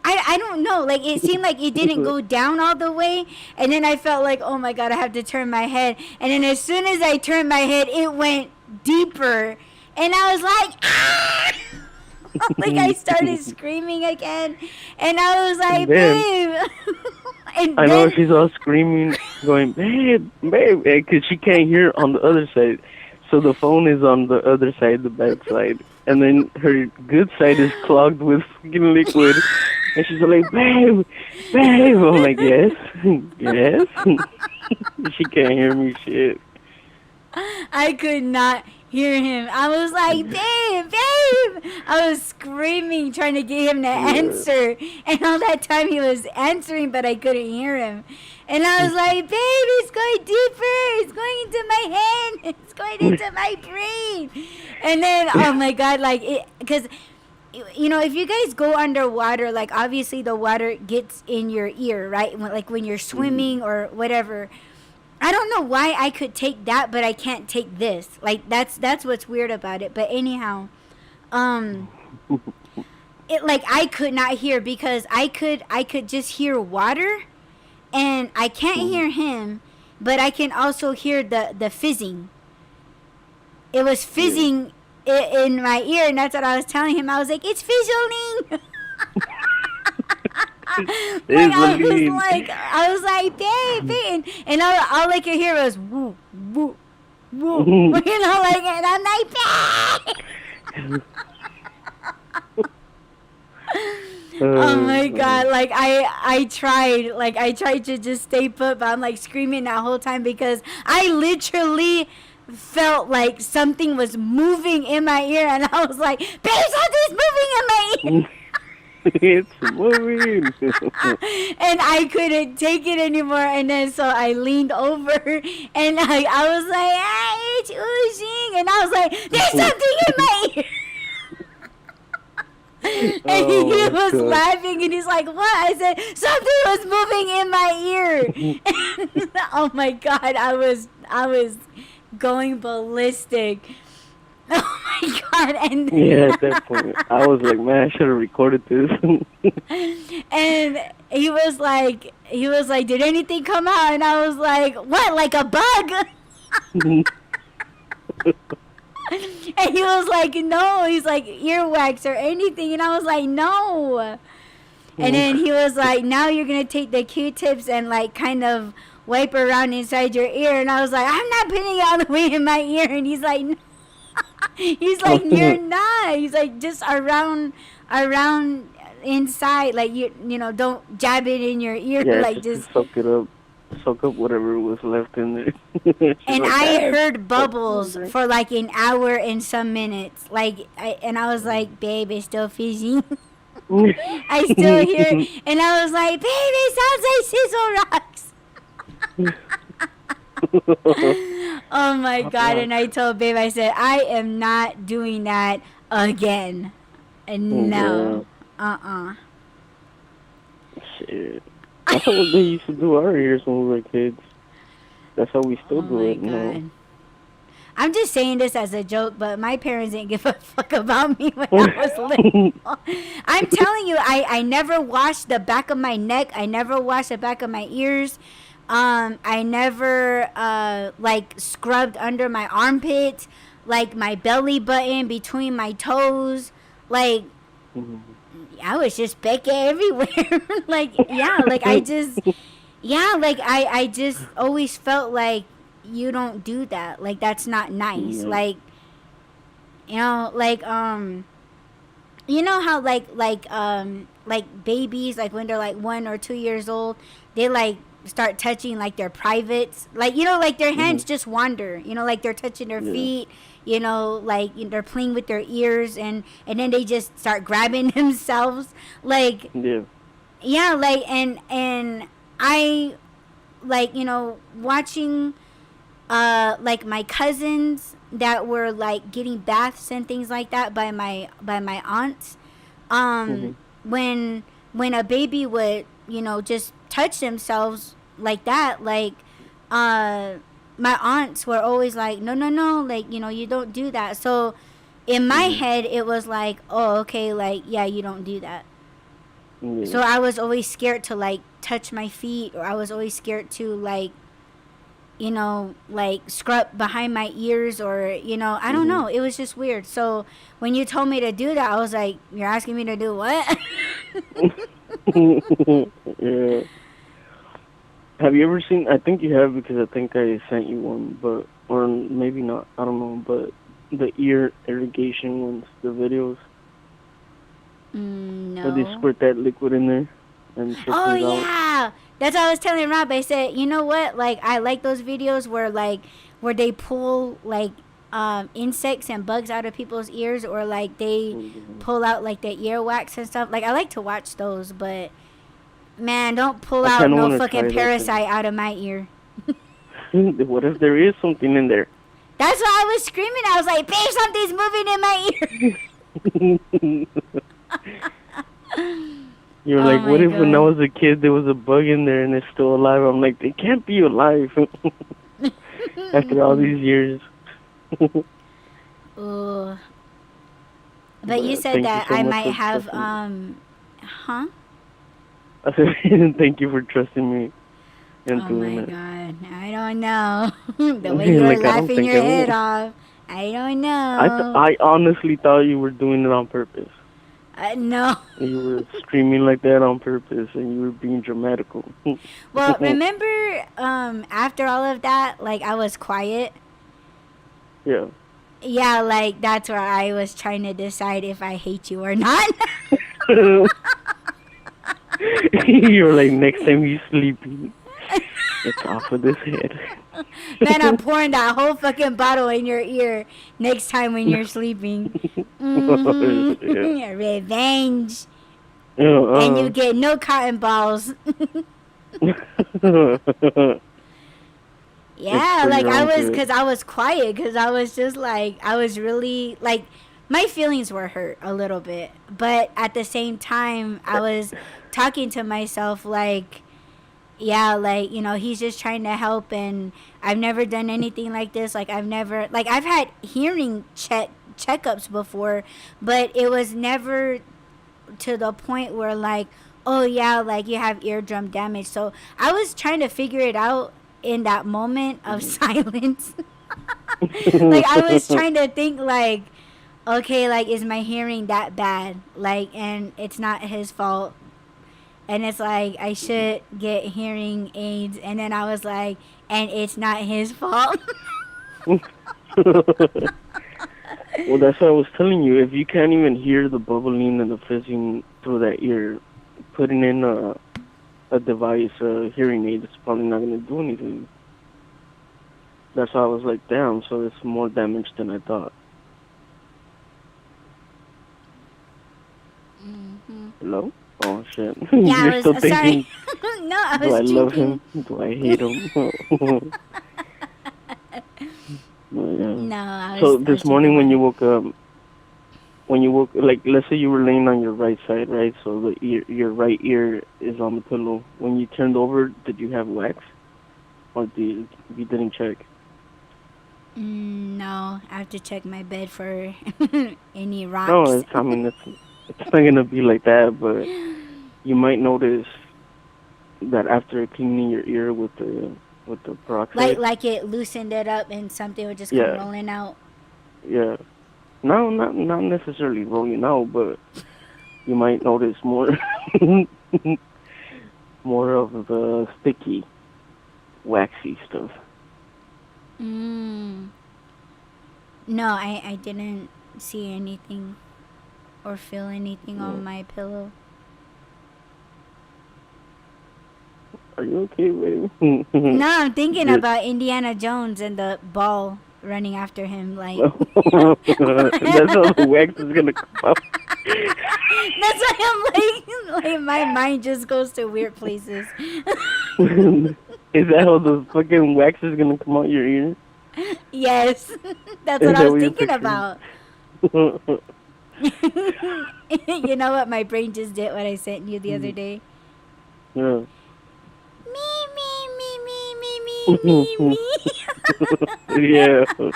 I don't know, like it seemed like it didn't go down all the way, and then I felt like, oh my god, I have to turn my head, and then as soon as I turned my head, it went deeper, and I was like, ah! Like I started screaming again, and I was like, babe. And I know she's all screaming, going, babe, because she can't hear on the other side. So the phone is on the other side, the back side. And then her good side is clogged with fucking liquid. And she's like, babe. I'm like, yes. She can't hear me shit. I could not hear him. I was like, babe. I was screaming, trying to get him to answer. And all that time he was answering, but I couldn't hear him. And I was like, babe, it's going deeper. It's going into my head. It's going into my brain. And then, oh my God, like, because, you know, if you guys go underwater, like, obviously the water gets in your ear, right? Like, when you're swimming or whatever. I don't know why I could take that, but I can't take this. Like, that's what's weird about it. But anyhow, it, like, I could not hear, because I could just hear water, and I can't hear him, but I can also hear the fizzing. It was fizzing in my ear, and that's what I was telling him. I was like, it's fizzling. Like, I was like, babe, and all I could hear was woo, woo, woo. You know, like, and I'm like, babe. Oh my God, like I tried to just stay put, but I'm like screaming that whole time, because I literally felt like something was moving in my ear, and I was like, babe, something's moving in my ear. It's moving. And I couldn't take it anymore, and then so I leaned over, and I was like, it's oozing, and I was like, there's something in my ear. And he was laughing, and he's like, what? I said, something was moving in my ear. Oh my God, I was going ballistic. Oh my God. And yeah, at that point, I was like, man, I should have recorded this. And he was like, did anything come out? And I was like, what, like a bug? And he was like, no. He's like, earwax or anything. And I was like, no. And then he was like, now you're going to take the Q-tips and like kind of wipe around inside your ear. And I was like, I'm not putting it all the way in my ear. And he's like, no. He's like, you're not. He's like, just around inside. Like, you know, don't jab it in your ear. Yeah, like, just soak it up. Soak up whatever was left in there. And like, I heard bubbles for like an hour and some minutes. Like, I was like, babe, it's still fizzing. I still hear it. And I was like, babe, it sounds like sizzle rocks. Oh my God. And I told babe, I said, I am not doing that again. And no. Shit. That's how they used to do our ears when we were kids. That's how we still do it. No. I'm just saying this as a joke, but my parents didn't give a fuck about me when I was little. I'm telling you, I never washed the back of my neck. I never washed the back of my ears. I never like scrubbed under my armpit, like my belly button, between my toes. Like, I was just Becca everywhere. Like, yeah, like I just always felt like you don't do that. Like, that's not nice. Yeah. Like, you know, like, you know how like babies, like when they're like 1 or 2 years old, they like start touching like their privates, like, you know, like their hands just wander, you know, like they're touching their feet, you know, like they're playing with their ears, and then they just start grabbing themselves, like, yeah, like and I like, you know, watching like my cousins that were like getting baths and things like that by my aunts. Hmm. When a baby would, you know, just touch themselves like that, like uh my aunts were always like, no, no, no, like, you know, you don't do that. So in my Hmm. head it was like, oh, okay, like, yeah, you don't do that. Yeah. So I was always scared to like touch my feet, or I was always scared to like, you know, like scrub behind my ears, or, you know, I don't Hmm. know. It was just weird. So when you told me to do that, I was like, you're asking me to do what? Yeah. Have you ever seen? I think you have because I think I sent you one, but or maybe not. I don't know. But the ear irrigation ones, the videos where they No. squirt that liquid in there and shit Oh comes out. yeah, that's what I was telling Rob. I said, you know what? Like, I like those videos where like where they pull like insects and bugs out of people's ears, or like they Mhm. pull out like the earwax and stuff. Like, I like to watch those, but man, don't pull I out kind of no want to fucking try that thing. parasite out of my ear. What if there is something in there? That's why I was screaming. I was like, babe, something's moving in my ear. You're Oh like, what my if when I god. was a kid there was a bug in there and it's still alive? I'm like, they can't be alive after all these years. Ooh. But you But said thank you that so I much might for have trusting me. huh? I said, thank you for trusting me and Oh doing my it. god. I don't know. The way you're Like, I don't laughing think your I head will. off. I don't know. I honestly thought you were doing it on purpose. No. You were screaming like that on purpose, and you were being dramatical. Well, remember after all of that, like, I was quiet. Yeah. Yeah, like that's where I was trying to decide if I hate you or not. You're like, next time he's sleeping, it's off of his head. Man, I'm pouring that whole fucking bottle in your ear next time when you're sleeping. Oh, shit. Revenge. And you Uh-uh. get no cotton balls. It's Yeah, for like your I own was, good. cause I was quiet, cause I was just like, I was really like, my feelings were hurt a little bit, but at the same time, I was talking to myself like, yeah, like, you know, he's just trying to help, and I've never done anything like this. Like, I've never, like, I've had hearing checkups before, but it was never to the point where like, oh yeah, like you have eardrum damage. So I was trying to figure it out in that moment of Mhm. silence. Like, I was trying to think like, okay, like, is my hearing that bad? Like, and it's not his fault. And it's like, I should get hearing aids. And then I was like, and it's not his fault. Well, that's what I was telling you. If you can't even hear the bubbling and the fizzing through that ear, putting in a device, a hearing aid, it's probably not going to do anything. That's why I was like, damn, so it's more damage than I thought. Hello? Oh, shit. Yeah, You're I still was sorry. thinking, No, I do was I love drinking. him? Do I hate him? Yeah. No, So I this was drinking morning water. when you woke, like, let's say you were laying on your right side, right? So your right ear is on the pillow. When you turned over, did you have wax, or you didn't check? No, I have to check my bed for any No, rocks. I mean, it's not gonna be like that, but you might notice that after cleaning your ear with the peroxide. Like it loosened it up and something would just come Yeah, rolling out. yeah. No, not necessarily rolling out, but you might notice more more of the sticky, waxy stuff. Mm. No, I didn't see anything or feel anything Yeah. on my pillow. Are you okay, baby? No, I'm thinking Good. about Indiana Jones and the ball running after him. Like, That's how the wax is gonna come out. That's why I'm like my mind just goes to weird places. Is that how the fucking wax is gonna come out your ear? Yes, that's what Is I that was what you're thinking picturing? about. You know what my brain just did when I sent you the other day? Yeah. Me, me, me, me, me, me, me, Yeah. me.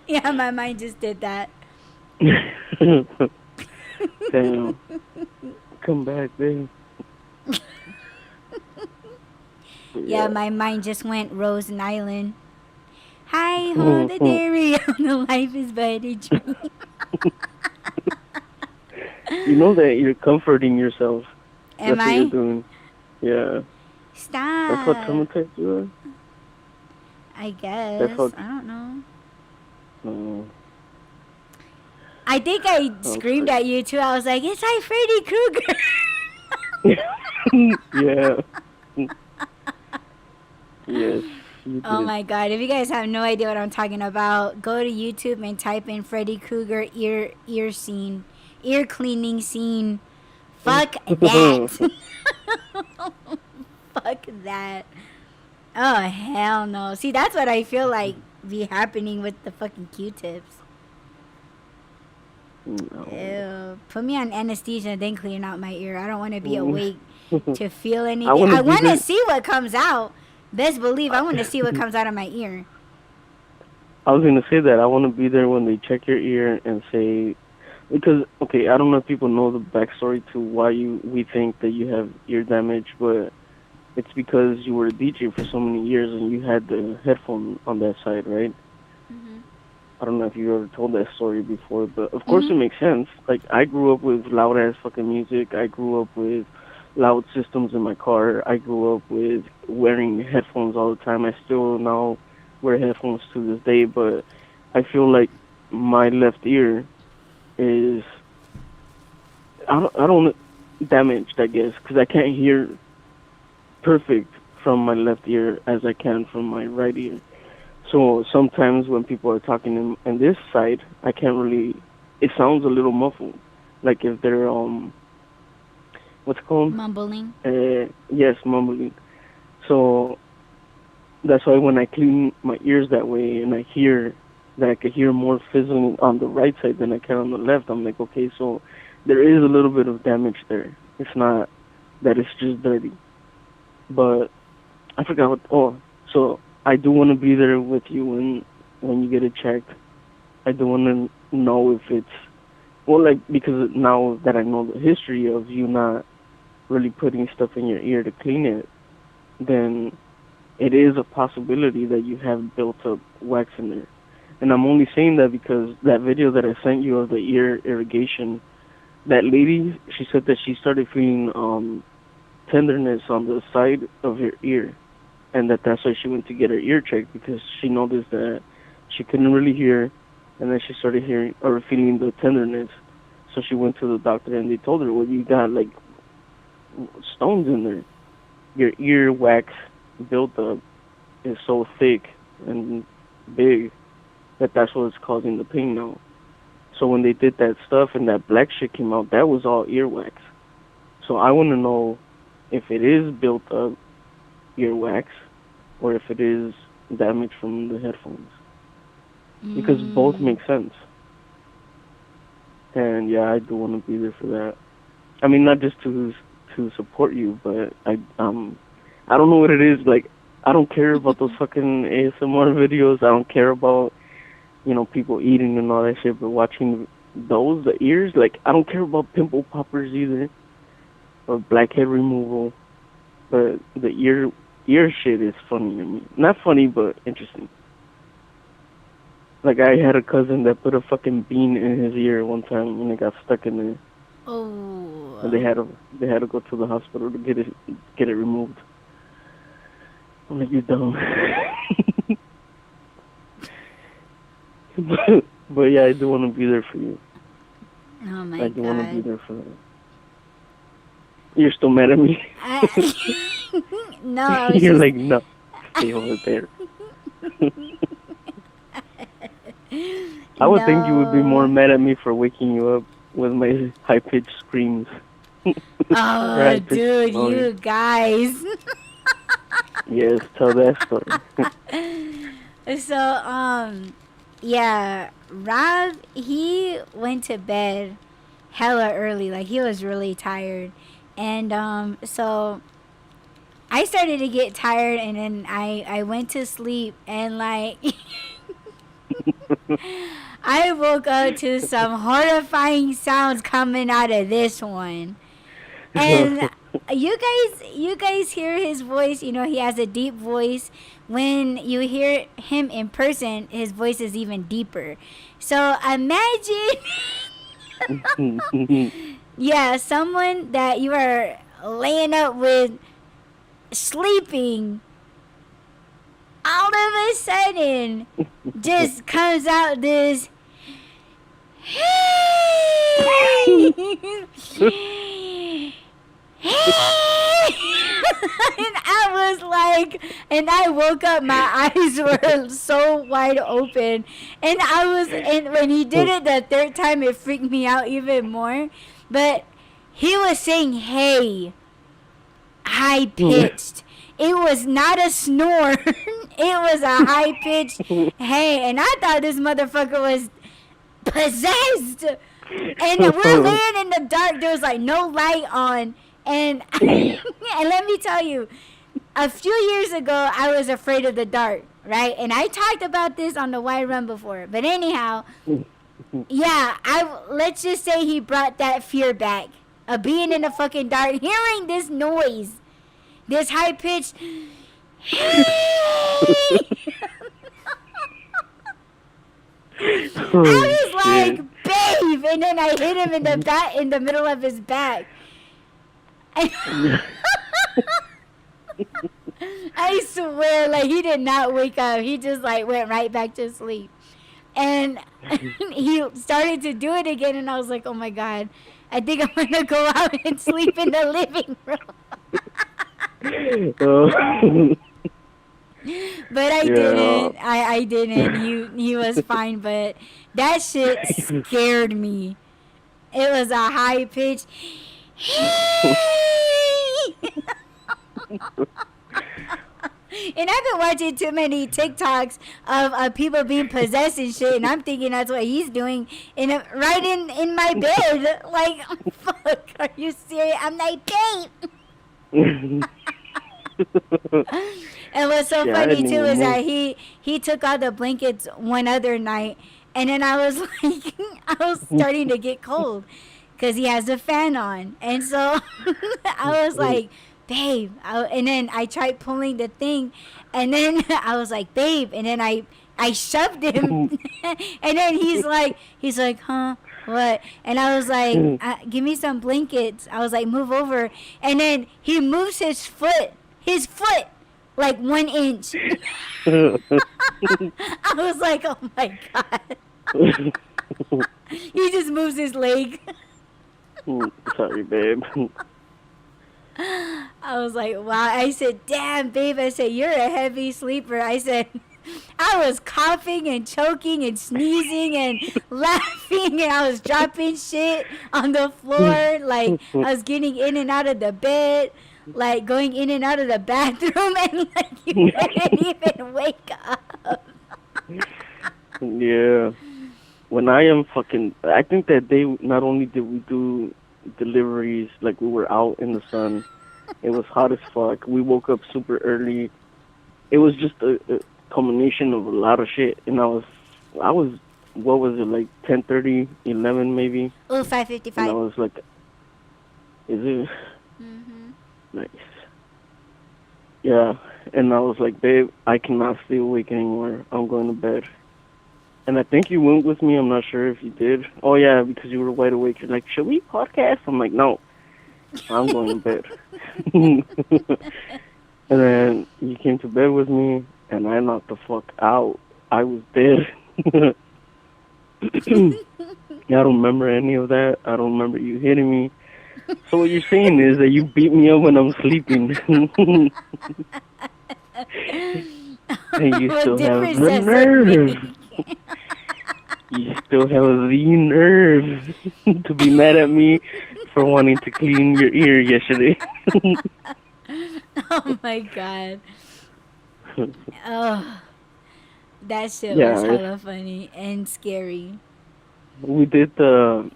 Yeah, my mind just did that. Damn. Come back, babe. Yeah, Yeah. my mind just went Rose Island. Hi ho the dairy, the life is but a dream. You know that you're comforting yourself. Am That's what you're I? doing. Yeah. That's what Stop. traumatized you are. I That's guess. what. I don't know. Uh, I think I sounds screamed crazy. at you too. I was like, it's like Freddy Krueger. Yeah. Yes, you Oh did. my god. If you guys have no idea what I'm talking about, go to YouTube and type in Freddy Krueger ear scene. Ear cleaning scene. Fuck that. Fuck that. Oh hell no. See, that's what I feel like be happening with the fucking Q-tips. No. Ew. Put me on anesthesia, then clean out my ear. I don't want to be awake to feel I anything. want to I be want to there. see what comes out. Best believe I want to see what comes out of my ear. I was gonna say that I want to be there when they check your ear and say, because okay, I don't know if people know the backstory to why we think that you have ear damage, but it's because you were a DJ for so many years and you had the headphone on that side, right? Mhm. I don't know if you ever told that story before, but of course it Mhm. makes sense. Like I grew up with loud ass fucking music. I grew up with loud systems in my car. I grew up with wearing headphones all the time. I still now wear headphones to this day, but I feel like my left ear is I don't damaged, I guess, because I can't hear perfect from my left ear as I can from my right ear. So sometimes when people are talking in this side, I can't really. It sounds a little muffled, like if they're what's it called? Mumbling. Yes, mumbling. So that's why when I clean my ears that way and I hear that I could hear more fizzling on the right side than I can on the left, I'm like, okay, so there is a little bit of damage there. It's not that it's just dirty, but I forgot what. Oh, so I do want to be there with you when you get it checked. I do want to know if it's well, like because now that I know the history of you not really putting stuff in your ear to clean it, then it is a possibility that you have built up wax in there. And I'm only saying that because that video that I sent you of the ear irrigation, that lady, she said that she started feeling tenderness on the side of her ear, and that's why she went to get her ear checked because she noticed that she couldn't really hear, and then she started hearing or feeling the tenderness. So she went to the doctor, and they told her, "Well, you got like stones in there. Your ear wax buildup is so thick and big that that's what's causing the pain now." So when they did that stuff and that black shit came out, that was all earwax. So I want to know if it is built up earwax or if it is damage from the headphones because both Mm. make sense. And yeah, I do want to be there for that. I mean, not just to support you, but I don't know what it is. Like I don't care about those fucking ASMR videos. I don't care about people eating and all that shit. But watching those, the ears, like I don't care about pimple poppers either or blackhead removal. But the ear shit is funny to me. Not funny, but interesting. Like I had a cousin that put a fucking bean in his ear one time and it got stuck in there, and Oh. they had to go to the hospital to get it removed. I'm like, you're dumb. but yeah, I do want to be there for you. Oh my I do want to be god. there for that. You're still mad at me. No, I was You're just. like, no, stay over there. I would think you would be more No. mad at me for waking you up. with my high pitched screams. Or Oh, high pitched dude, snoring. you guys. Yes, tell that story. So, yeah, Rob, he went to bed hella early. Like, he was really tired. And, so I started to get tired, and then I went to sleep, and, like, I woke up to some horrifying sounds coming out of this one. And you guys hear his voice. You know, he has a deep voice. When you hear him in person, his voice is even deeper. So imagine, yeah, someone that you are laying up with, sleeping, all of a sudden just comes out this and I was like, and I woke up, my eyes were so wide open, and and when he did it the third time, it freaked me out even more. But he was saying, "Hey," high pitched. It was not a snore. It was a high pitched "hey," and I thought this motherfucker was possessed. And we're laying in the dark. There was like no light on. And and let me tell you, a few years ago, I was afraid of the dark, right? And I talked about this on the Wide Run before. But anyhow, yeah, let's just say he brought that fear back of being in the fucking dark, hearing this noise, this high pitched. I was like, babe, and then I hit him in the middle of his back. I swear, like, he did not wake up. He just like went right back to sleep. And he started to do it again, and I was like, oh my God, I think I'm gonna go out and sleep in the living room. But I didn't. I didn't. He was fine, but that shit scared me. It was a high pitch. And I've been watching too many TikToks of people being possessed and shit, and I'm thinking that's what he's doing right in my bed. Like, fuck, are you serious? I'm like, babe. And what's so funny too is that he took all the blankets one other night, and then I was like, I was starting to get cold because he has a fan on, and so I was like, babe, and then I tried pulling the thing, and then I was like, babe, and then I shoved him, and then he's like, huh? What? And I was like, give me some blankets. I was like, move over, and then he moves his foot, like 1 inch. I was like, oh my God. He just moves his leg. Sorry, babe. I was like, wow. I said, damn, babe. I said, you're a heavy sleeper. I said, I was coughing and choking and sneezing and laughing, and I was dropping shit on the floor. Like, I was getting in and out of the bed, like going in and out of the bathroom, and like you didn't even wake up. Yeah. When I am I think that day, not only did we do deliveries, like we were out in the sun, it was hot as fuck. We woke up super early. It was just a combination of a lot of shit, and I was, what was it, like 10:30, 11 maybe? Oh, 5:55. And I was like, is it? Mm-hmm. Nice. Yeah, and I was like, babe, I cannot stay awake anymore. I'm going to bed. And I think you went with me. I'm not sure if you did. Oh, yeah, because you were wide awake. You're like, should we podcast? I'm like, no, I'm going to bed. And then you came to bed with me, and I knocked the fuck out. I was dead. I don't remember any of that. I don't remember you hitting me. So what you're saying is that you beat me up when I'm sleeping. And you still have the nerve. You still have the nerve to be mad at me for wanting to clean your ear yesterday. Oh my god. Oh, that shit was Yeah, hella funny and scary. we did the.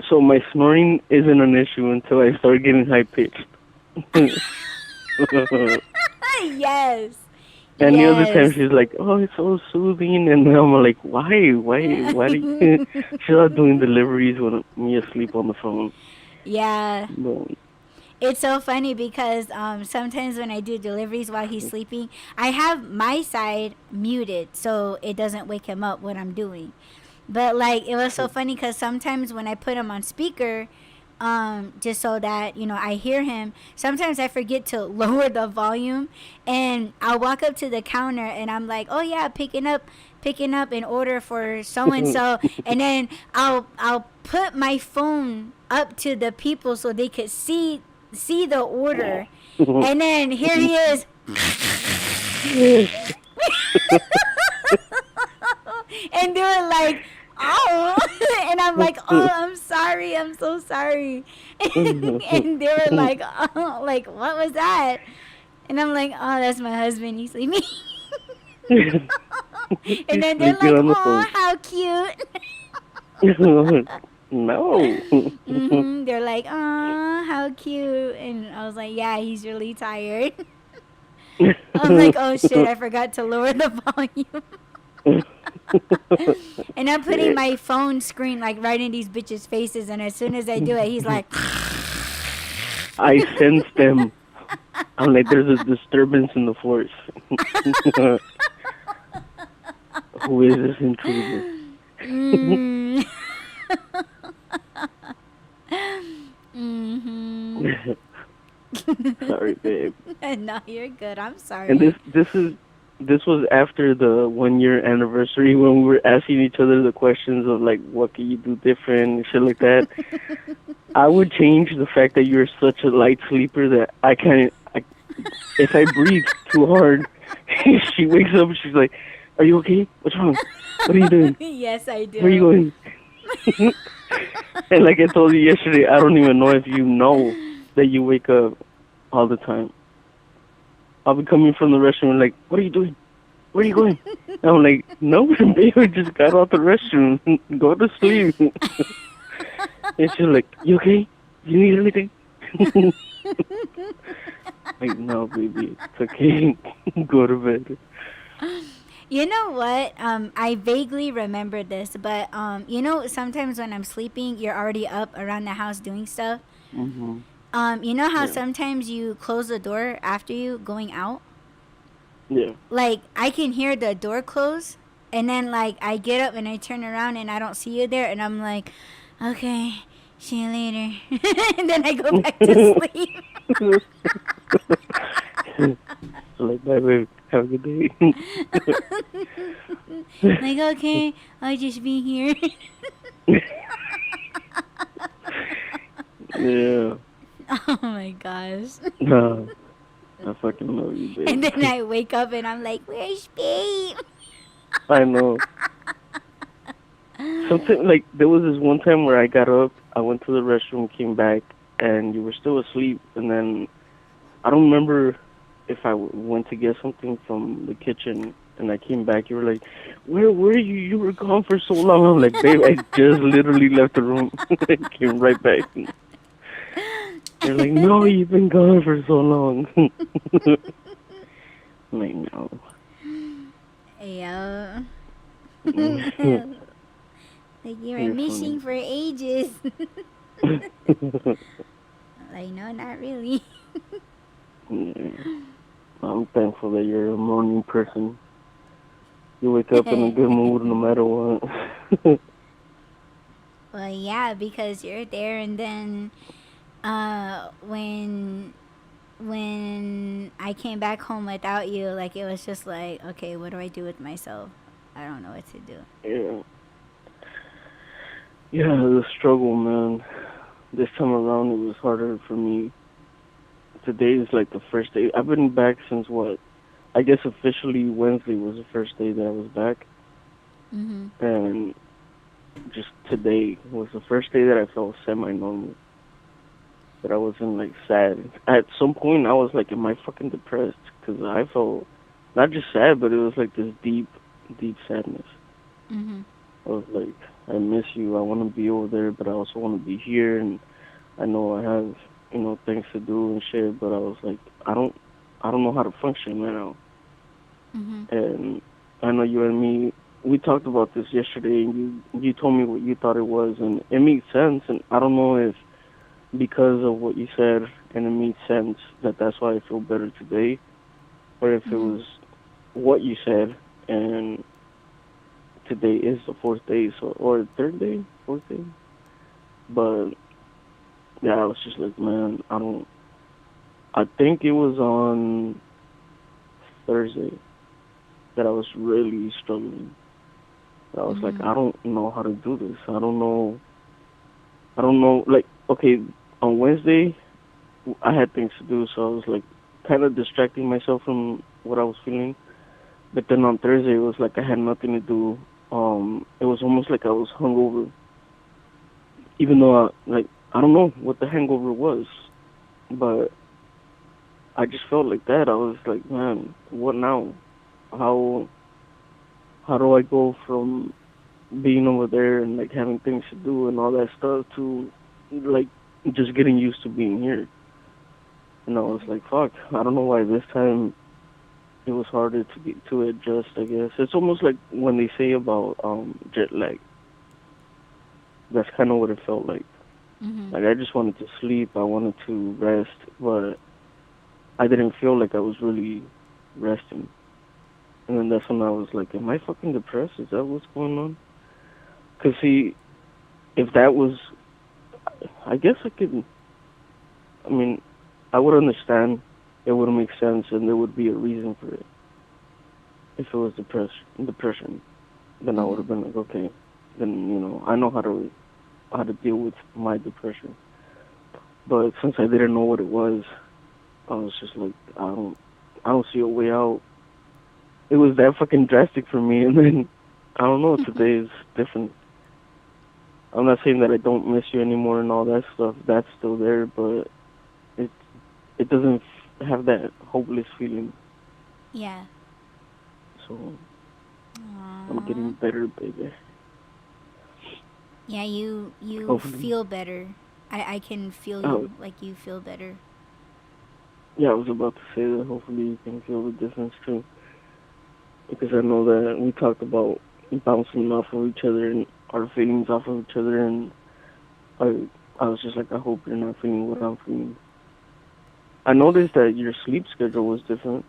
So my snoring isn't an issue until I start getting high pitched. Yes. Any other time Yes. she's like, "Oh, it's so soothing," and I'm like, Why do you?" She's not doing deliveries when me asleep on the phone. Yeah. But, It's so funny because sometimes when I do deliveries while he's sleeping, I have my side muted so it doesn't wake him up what I'm doing. But like it was so funny because sometimes when I put him on speaker, just so that I hear him, sometimes I forget to lower the volume, and I'll walk up to the counter and I'm like, oh yeah, picking up an order for so and so, and then I'll put my phone up to the people so they could see the order, and then here he is. And they were like, oh. And I'm like, oh, I'm sorry, I'm so sorry. And they were like, oh, like, what was that? And I'm like, oh, that's my husband, he's sleeping. And she's then they're sleeping like, on the oh, phone. how cute. No. They're like, oh, how cute. And I was like, yeah, he's really tired. I'm like, oh shit, I forgot to lower the volume. And I'm putting my phone screen like right in these bitches' faces, and as soon as I do it, he's like, I sense them. I'm like, there's a disturbance in the force. Who is this intruder? mm. Mm-hmm. Sorry, babe. No, you're good. I'm And sorry. this was after the 1 year anniversary when we were asking each other the questions of like, what can you do different and shit like that. I would change the fact that you're such a light sleeper that I can't. If I breathe too hard, she wakes up and she's like, "Are you okay? What's wrong? What are you doing? Yes, I Where are you do. going?" And like I told you yesterday, I don't even know if you know that you wake up all the time. I'll be coming from the restroom like, "What are you doing? Where are you going?" And I'm like, "No, babe, I just got out the restroom. Go to sleep." And she's like, "You okay? You need anything?" Like, no, baby, it's okay. Go to bed. You know what? I vaguely remember this, but sometimes when I'm sleeping, you're already up around the house doing stuff. Mhm. You know how Yeah. sometimes you close the door after you going out? Yeah. Like I can hear the door close, and then like I get up and I turn around and I don't see you there, and I'm like, okay, see you later. And then I go back to sleep. So like, bye, babe. Have a good day. Like, okay, I'll just be here. Yeah. Oh my gosh. No, I fucking love you, And babe. then I wake up and I'm like, where's babe? I know. Something like there was this one time where I got up, I went to the restroom, came back, and you were still asleep. And then I don't remember if I went to get something from the kitchen, and I came back. You were like, "Where were you? You were gone for so long." I'm like, "Babe, I just literally left the room. I came right back." You're like, "No, you've been gone for so long." I'm like, no. Yeah. Like you were You're missing funny. for ages. Like, no, not really. Yeah. I'm thankful that you're a morning person. You wake up in a good mood no matter what. Well, yeah, because you're there, and then when I came back home without you, like it was just like, okay, what do I do with myself? I don't know what to do. Yeah. Yeah, the struggle, man. This time around, it was harder for me. Today is like the first day. I've been back since what? I guess officially Wednesday was the first day that I was back. Mhm. And just today was the first day that I felt semi-normal. That I wasn't like sad. At some point, I was like, "Am I fucking depressed?" Because I felt not just sad, but it was like this deep, deep sadness. Mhm. I was like, "I miss you. I want to be over there, but I also want to be here." And I know I have, things to do and shit. But I was like, I don't know how to function right now. Mhm. And I know you and me, we talked about this yesterday, and you told me what you thought it was, and it makes sense. And I don't know if because of what you said, and it made sense that that's why I feel better today, or if it Mhm. was what you said, and today is the fourth day, so or third day, fourth day. But yeah, I was just like, man, I don't. I think it was on Thursday that I was really struggling. I was like, Mhm. I don't know how to do this. I don't know. I don't know. Like, okay, on Wednesday I had things to do, so I was like, kind of distracting myself from what I was feeling. But then on Thursday, it was like I had nothing to do. It was almost like I was hungover, even though I don't know what the hangover was, but I just felt like that. I was like, man, what now? How how do I go from being over there and like having things to do and all that stuff to like just getting used to being here? And I was Mhm. like, fuck, I don't know why this time it was harder to adjust. I guess it's almost like when they say about jet lag. That's kind of what it felt like. Mhm. Like I just wanted to sleep, I wanted to rest, but I didn't feel like I was really resting. And then that's when I was like, "Am I fucking depressed? Is that what's going on?" Cause see, if that was, I guess I could. I mean, I would understand. It would make sense, and there would be a reason for it. If it was depression, then I would Mhm. have been like, okay, then I know how to deal with my depression. But since I didn't know what it was, I was just like, I don't see a way out. It was that fucking drastic for me, and then I don't know. Today is different. I'm not saying that I don't miss you anymore and all that stuff. That's still there, but it it doesn't have that hopeless feeling. Yeah. So I'm Aww. getting better, baby. Yeah, you Hopefully. feel better. I can feel Oh, you like you feel better. yeah, I was about to say that. Hopefully, you can feel the difference too, because I know that we talked about bouncing off of each other and our feelings off of each other, and I I was just like, I hope you're not feeling what I'm feeling. I noticed that your sleep schedule was different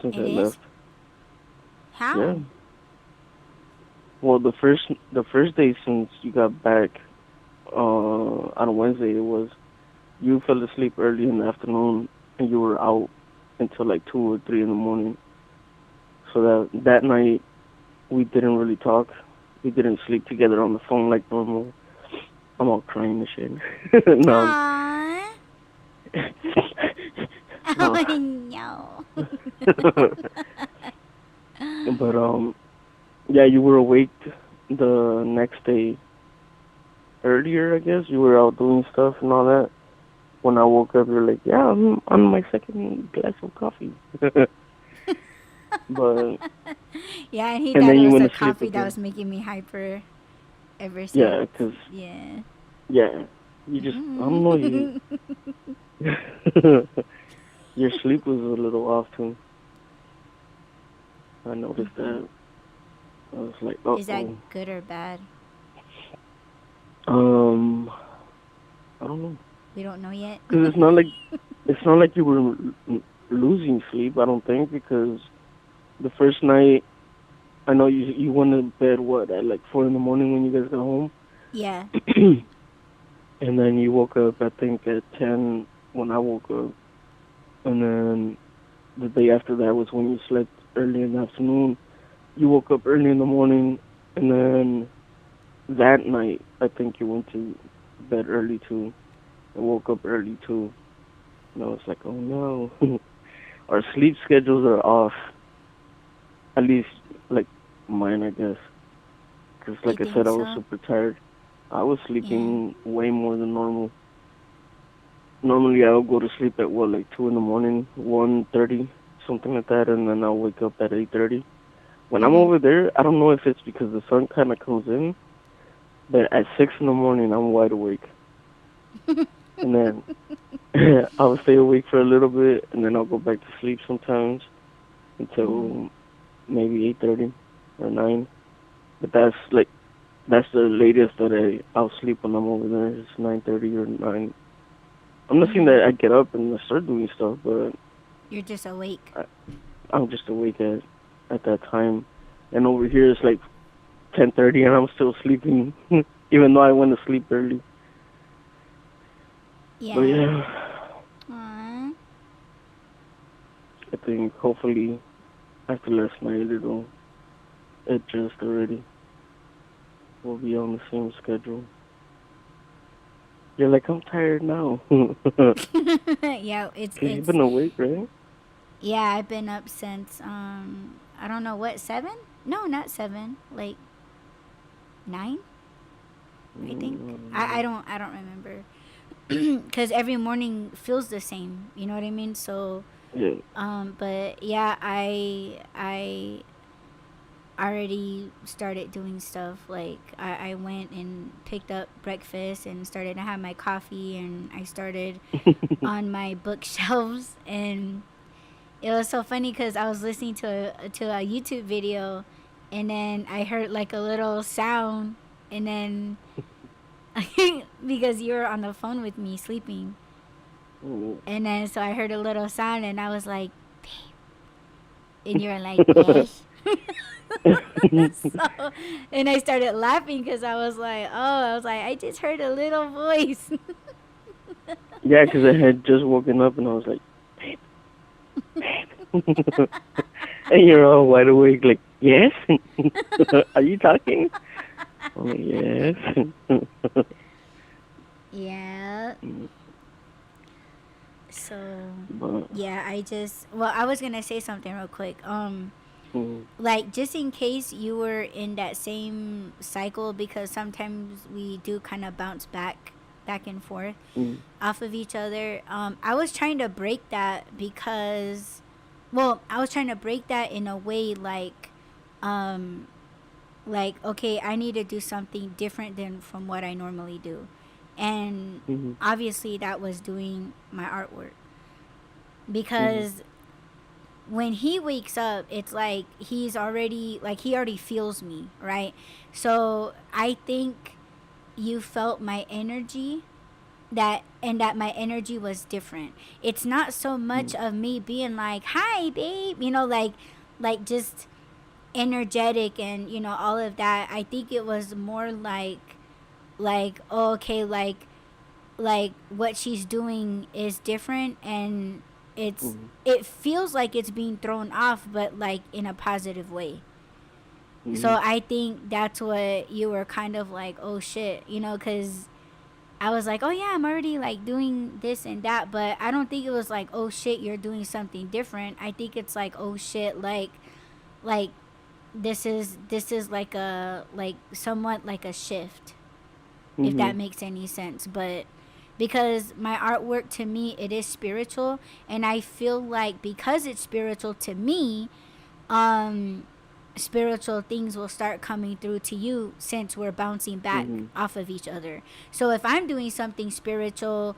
since It I is? left. Yeah. How? Well, the first day since you got back, on Wednesday it was you fell asleep early in the afternoon and you were out until like 2 or 3 in the morning. So that night we didn't really talk. We didn't sleep together on the phone like normal. I'm all crying and shit. No. Aww. No. Oh no. But yeah, you were awake the next day earlier, I guess. You were out doing stuff and all that. When I woke up, you're like, yeah, I'm on my second glass of coffee. But Yeah, and he and thought then it you was went the to sleep coffee that was again. making me hyper ever since. Yeah, 'cause Yeah. yeah, you just I don't know you. Your sleep was a little off too. I noticed that. I was like, Is that oh. good or bad? Um, I don't know. We don't know yet. 'Cause it's not like you were losing sleep. I don't think because the first night I know you went to bed what at like 4 in the morning when you guys got home. Yeah. And then you woke up, I think, at 10 when I woke up. And then the day after that was when you slept early in the afternoon. You woke up early in the morning. And then that night, I think you went to bed early too. And woke up early too. And I was like, oh no. Our sleep schedules are off. At least, like, mine, I guess. Because, You like I said, think I was so? super tired. I was Yeah. sleeping way more than normal. Normally, I'll go to sleep at what, like 2 in the morning, 1:30, something like that, and then I'll wake up at 8:30. When I'm Mhm. over there, I don't know if it's because the sun kind of comes in, but at 6 in the morning, I'm wide awake. And then I'll stay awake for a little bit, and then I'll go back to sleep sometimes Mhm. until maybe 8:30 or 9. But that's the latest that I'll sleep when I'm over there. It's 9:30 or 9. I'm not saying Mhm. that I get up and start doing stuff, but You're just awake. I, I'm just awake at that time. And over here it's like 10:30 and I'm still sleeping, even though I went to sleep early. But Yeah. yeah, Aw. I think hopefully after last night it'll adjust already. We'll be on the same schedule. You're like, I'm tired now. Cause Yeah, you've it's been awake, right? yeah, I've been up since I don't know what, 7? No, not 7. Like 9, I think. Mm, I don't remember. Cuz every morning feels the same, you know what I mean? So yeah. but yeah, I already started doing stuff. Like I went and picked up breakfast and started to have my coffee, and I started on my bookshelves. And it was so funny because I was listening to a YouTube video, and then I heard like a little sound, and then because you were on the phone with me sleeping, Mm. and then so I heard a little sound, and I was like, and you were like, yes. So, and I started laughing because I was like, I just heard a little voice. Yeah, because I had just woken up and I was like, babe, babe. And you're all wide awake, like, yes? Are you talking? I'm like, yes. Yeah. Mm, So, but, yeah, well, I was going to say something real quick. mm, Like, just in case you were in that same cycle, because sometimes we do kind of bounce back and forth mm, off of each other. I was trying to break that because, well, I was trying to break that in a way um, like, okay, I need to do something different than from what I normally do. And mm, obviously that was doing my artwork, mm, because when he wakes up, it's like he already feels me, right? So I think you felt my energy, that my energy was different. It's not so much mm, of me being like, "Hi, babe," like just energetic and all of that. I think it was more like, oh, okay, like what she's doing is different, and mm, it feels like it's being thrown off, but like in a positive way. So mm, I think that's what you were kind of like, oh shit, because I was like, oh yeah, I'm already like doing this and that, but I don't think it was like, oh shit, you're doing something different. I think it's like, oh shit, like this is like a like somewhat like a shift, if that mm, makes any sense. But because my artwork, to me, it is spiritual, and I feel like because it's spiritual to me, um spiritual things will start coming through to you, since we're bouncing back mm, off of each other. So if I'm doing something spiritual,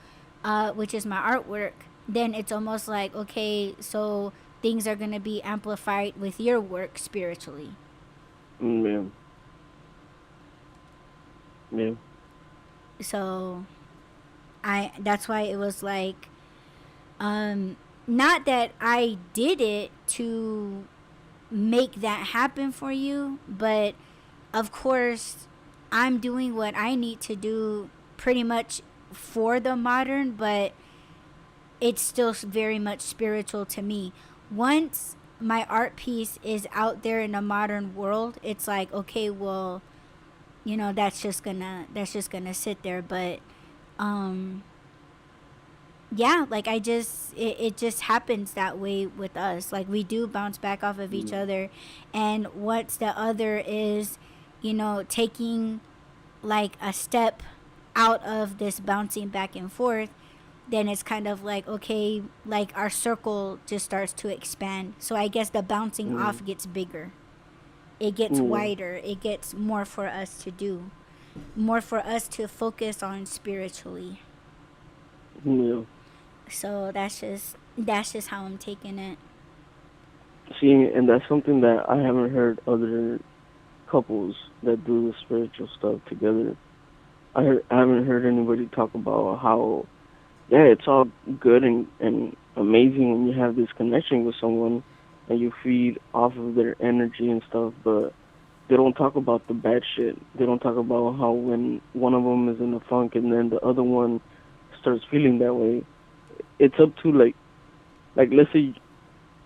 which is my artwork, then it's almost like, okay, so things are going to be amplified with your work spiritually. yeah, yeah, So I that's why it was like, um not that I did it to make that happen for you, but of course I'm doing what I need to do pretty much for the modern, but it's still very much spiritual to me. Once my art piece is out there in the modern world, it's like, okay, well, that's just gonna sit there. But um yeah, like it just happens that way with us. Like we do bounce back off of each mm, other, and once the other is taking like a step out of this bouncing back and forth, then it's kind of like, okay, like our circle just starts to expand. So I guess the bouncing Mm, off gets bigger. It gets yeah, wider. It gets more for us to do, more for us to focus on spiritually. yeah. So that's just how I'm taking it. See, and that's something that I haven't heard other couples that do the spiritual stuff together. I haven't heard anybody talk about how, yeah, it's all good and amazing when you have this connection with someone and you feed off of their energy and stuff, but they don't talk about the bad shit. They don't talk about how when one of them is in a funk and then the other one starts feeling that way, it's up to like let's say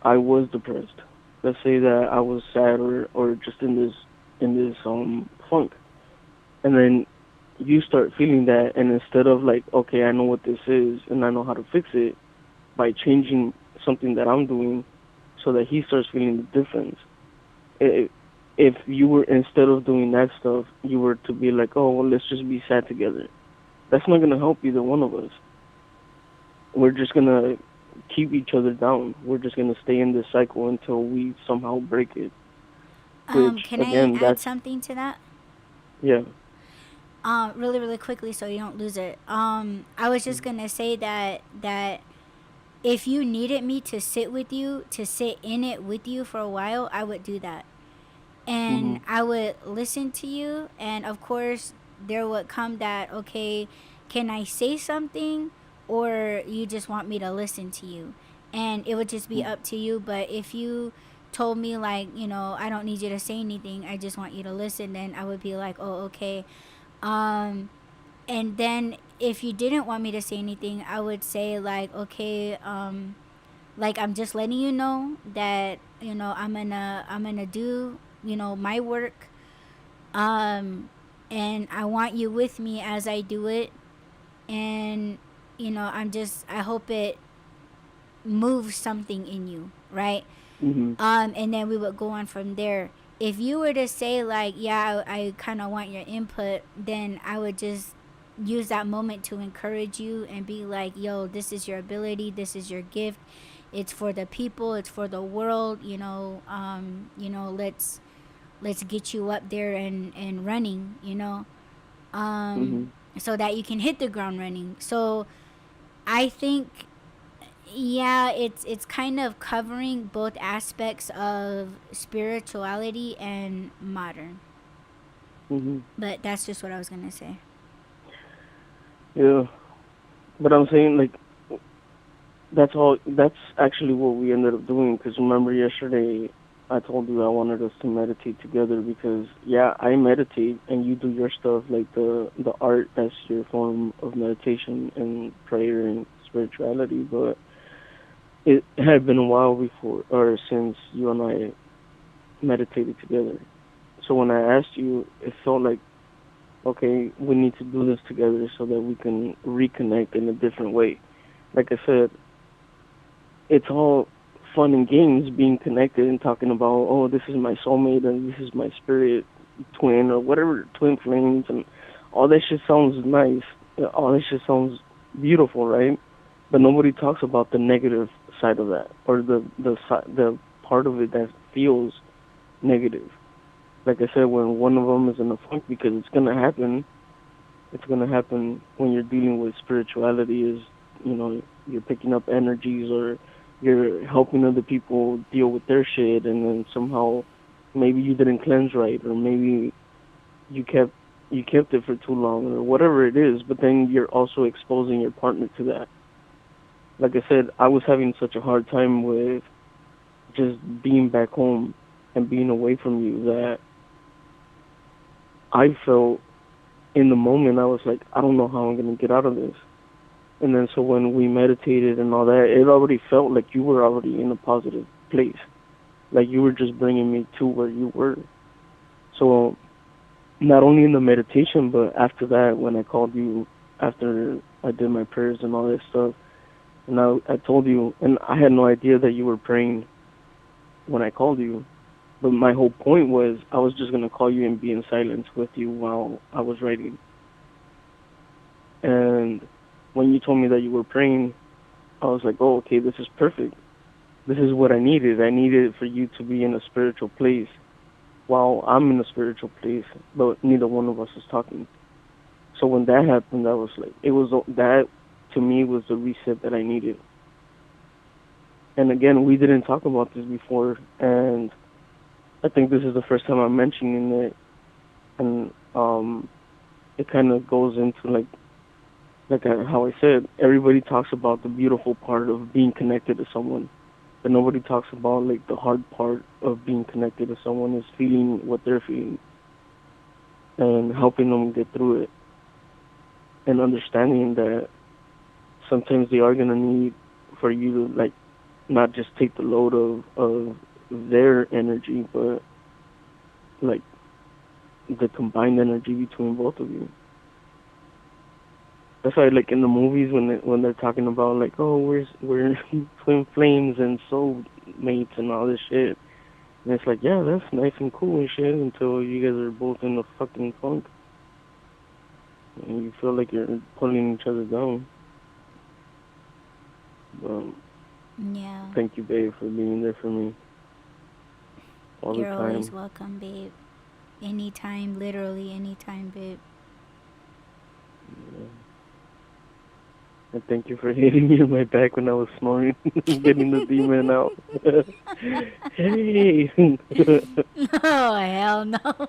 I was depressed. Let's say that I was sad or just in this funk, and then you start feeling that, and instead of like, okay, I know what this is and I know how to fix it by changing something that I'm doing, so that he starts feeling the difference. I- If you were, instead of doing that stuff, you were to be like, oh, well, let's just be sad together. That's not gonna help either one of us. We're just gonna keep each other down. We're just gonna stay in this cycle until we somehow break it. Which Can I again, add that's something to that? yeah. Really, really quickly so you don't lose it. I was just gonna say that if you needed me to sit with you, to sit in it with you for a while, I would do that. And Mhm. I would listen to you. And of course, there would come that, okay, can I say something? Or you just want me to listen to you? And it would just be Mhm. up to you. But if you told me, like, I don't need you to say anything, I just want you to listen, then I would be like, oh, okay. Um, and then if you didn't want me to say anything, I would say, like, okay, like, I'm just letting you know that I'm gonna do my work, um and I want you with me as I do it. And I hope it moves something in you, right? Mhm. And then we would go on from there. If you were to say, like, yeah, I kind of want your input, then I would just use that moment to encourage you and be like, yo, this is your ability, this is your gift, it's for the people, it's for the world, let's get you up there and running, um Mhm. so that you can hit the ground running. So I think, yeah, it's kind of covering both aspects of spirituality and modern. Mhm. But that's just what I was gonna say. Yeah. But I'm saying like that's all. That's actually what we ended up doing. Because remember yesterday, I told you I wanted us to meditate together. Because yeah, I meditate and you do your stuff like the art. That's your form of meditation and prayer and spirituality. But it had been a while before or since you and I meditated together. So when I asked you, it felt like, okay, we need to do this together so that we can reconnect in a different way. Like I said, it's all fun and games being connected and talking about, oh, this is my soulmate and this is my spirit twin or whatever, twin flames, and all that shit sounds nice. All that shit sounds beautiful, right? But nobody talks about the negative side of that, or the part of it that feels negative. Like I said, when one of them is in a funk, because it's gonna happen. It's gonna happen when you're dealing with spirituality. Is, you're picking up energies, or you're helping other people deal with their shit, and then somehow maybe you didn't cleanse right, or maybe you kept you kept it for too long, or whatever it is. But then you're also exposing your partner to that. Like I said, I was having such a hard time with just being back home and being away from you that I felt in the moment I was like, I don't know how I'm gonna get out of this. And then so when we meditated and all that, it already felt like you were already in a positive place. Like you were just bringing me to where you were. So not only in the meditation, but after that, when I called you after I did my prayers and all that stuff, and I told you, and I had no idea that you were praying when I called you. But my whole point was I was just gonna call you and be in silence with you while I was writing. And when you told me that you were praying, I was like, oh, okay, this is perfect. This is what I needed. I needed for you to be in a spiritual place while I'm in a spiritual place, but neither one of us is talking. So when that happened, I was like, it was that to me was the reset that I needed. And again, we didn't talk about this before, and I think this is the first time I'm mentioning it, and it kind of goes into how I said, everybody talks about the beautiful part of being connected to someone, but nobody talks about like the hard part of being connected to someone is feeling what they're feeling and helping them get through it, and understanding that sometimes they are gonna need for you to like not just take the load of their energy, but like the combined energy between both of you. That's why, like in the movies, when they're talking about like, oh, we're twin flames and soul mates and all this shit, and it's like, yeah, that's nice and cool and shit until you guys are both in a fucking funk and you feel like you're pulling each other down. Yeah. Thank you, babe, for being there for me all the You're always time. welcome, babe. Anytime, literally anytime, babe. Yeah. And thank you for hitting me in my back when I was snoring, getting the demon out. Hey. Oh, hell no.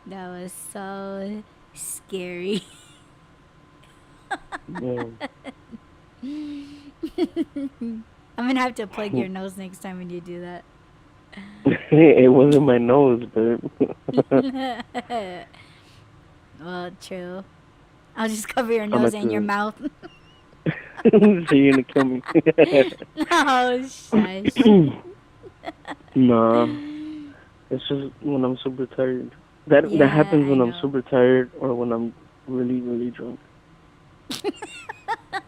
That was so scary. Yeah. I'm gonna have to plug your nose next time when you do that. It wasn't my nose, but Well, true. I'll just cover your I'm nose at and your the. mouth. So you're gonna kill me. Oh, shush. Nah, it's just when I'm super tired. That Yeah, happens I when I'm know. super tired or when I'm really really drunk.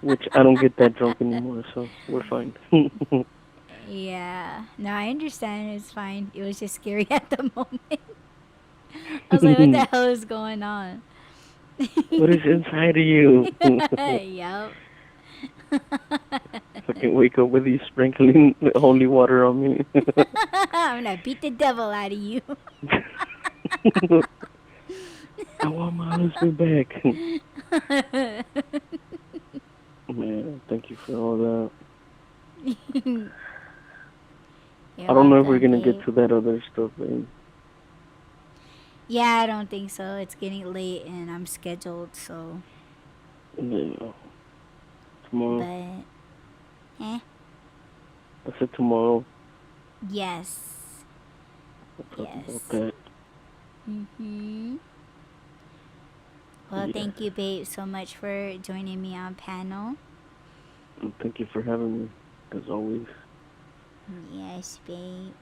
Which I don't get that drunk anymore, so we're fine. Yeah. No, I understand. It's fine. It was just scary at the moment. I was like, what the hell is going on? What is inside of you? Yup. Fucking wake up with you sprinkling holy water on me. I'm gonna beat the devil out of you. I want my husband back. Man, thank you for all that. You're I don't know if we're welcome, gonna get babe. to that other stuff, babe. Yeah, I don't think so. It's getting late and I'm scheduled, so. Yeah, tomorrow. But, eh? I said tomorrow. Yes. We'll talk about Yes. that. Mm-hmm. Well, Yes. thank you, babe, so much for joining me on panel. And thank you for having me, as always. Yes, babe.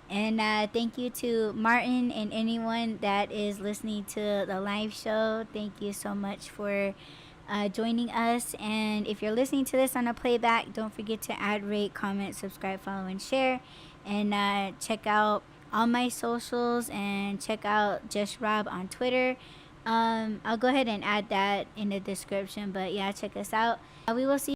And thank you to Martin and anyone that is listening to the live show. Thank you so much for joining us. And if you're listening to this on a playback, don't forget to add, rate, comment, subscribe, follow, and share. And check out all my socials and check out Just Rob on Twitter. I'll go ahead and add that in the description. But yeah, check us out. We will see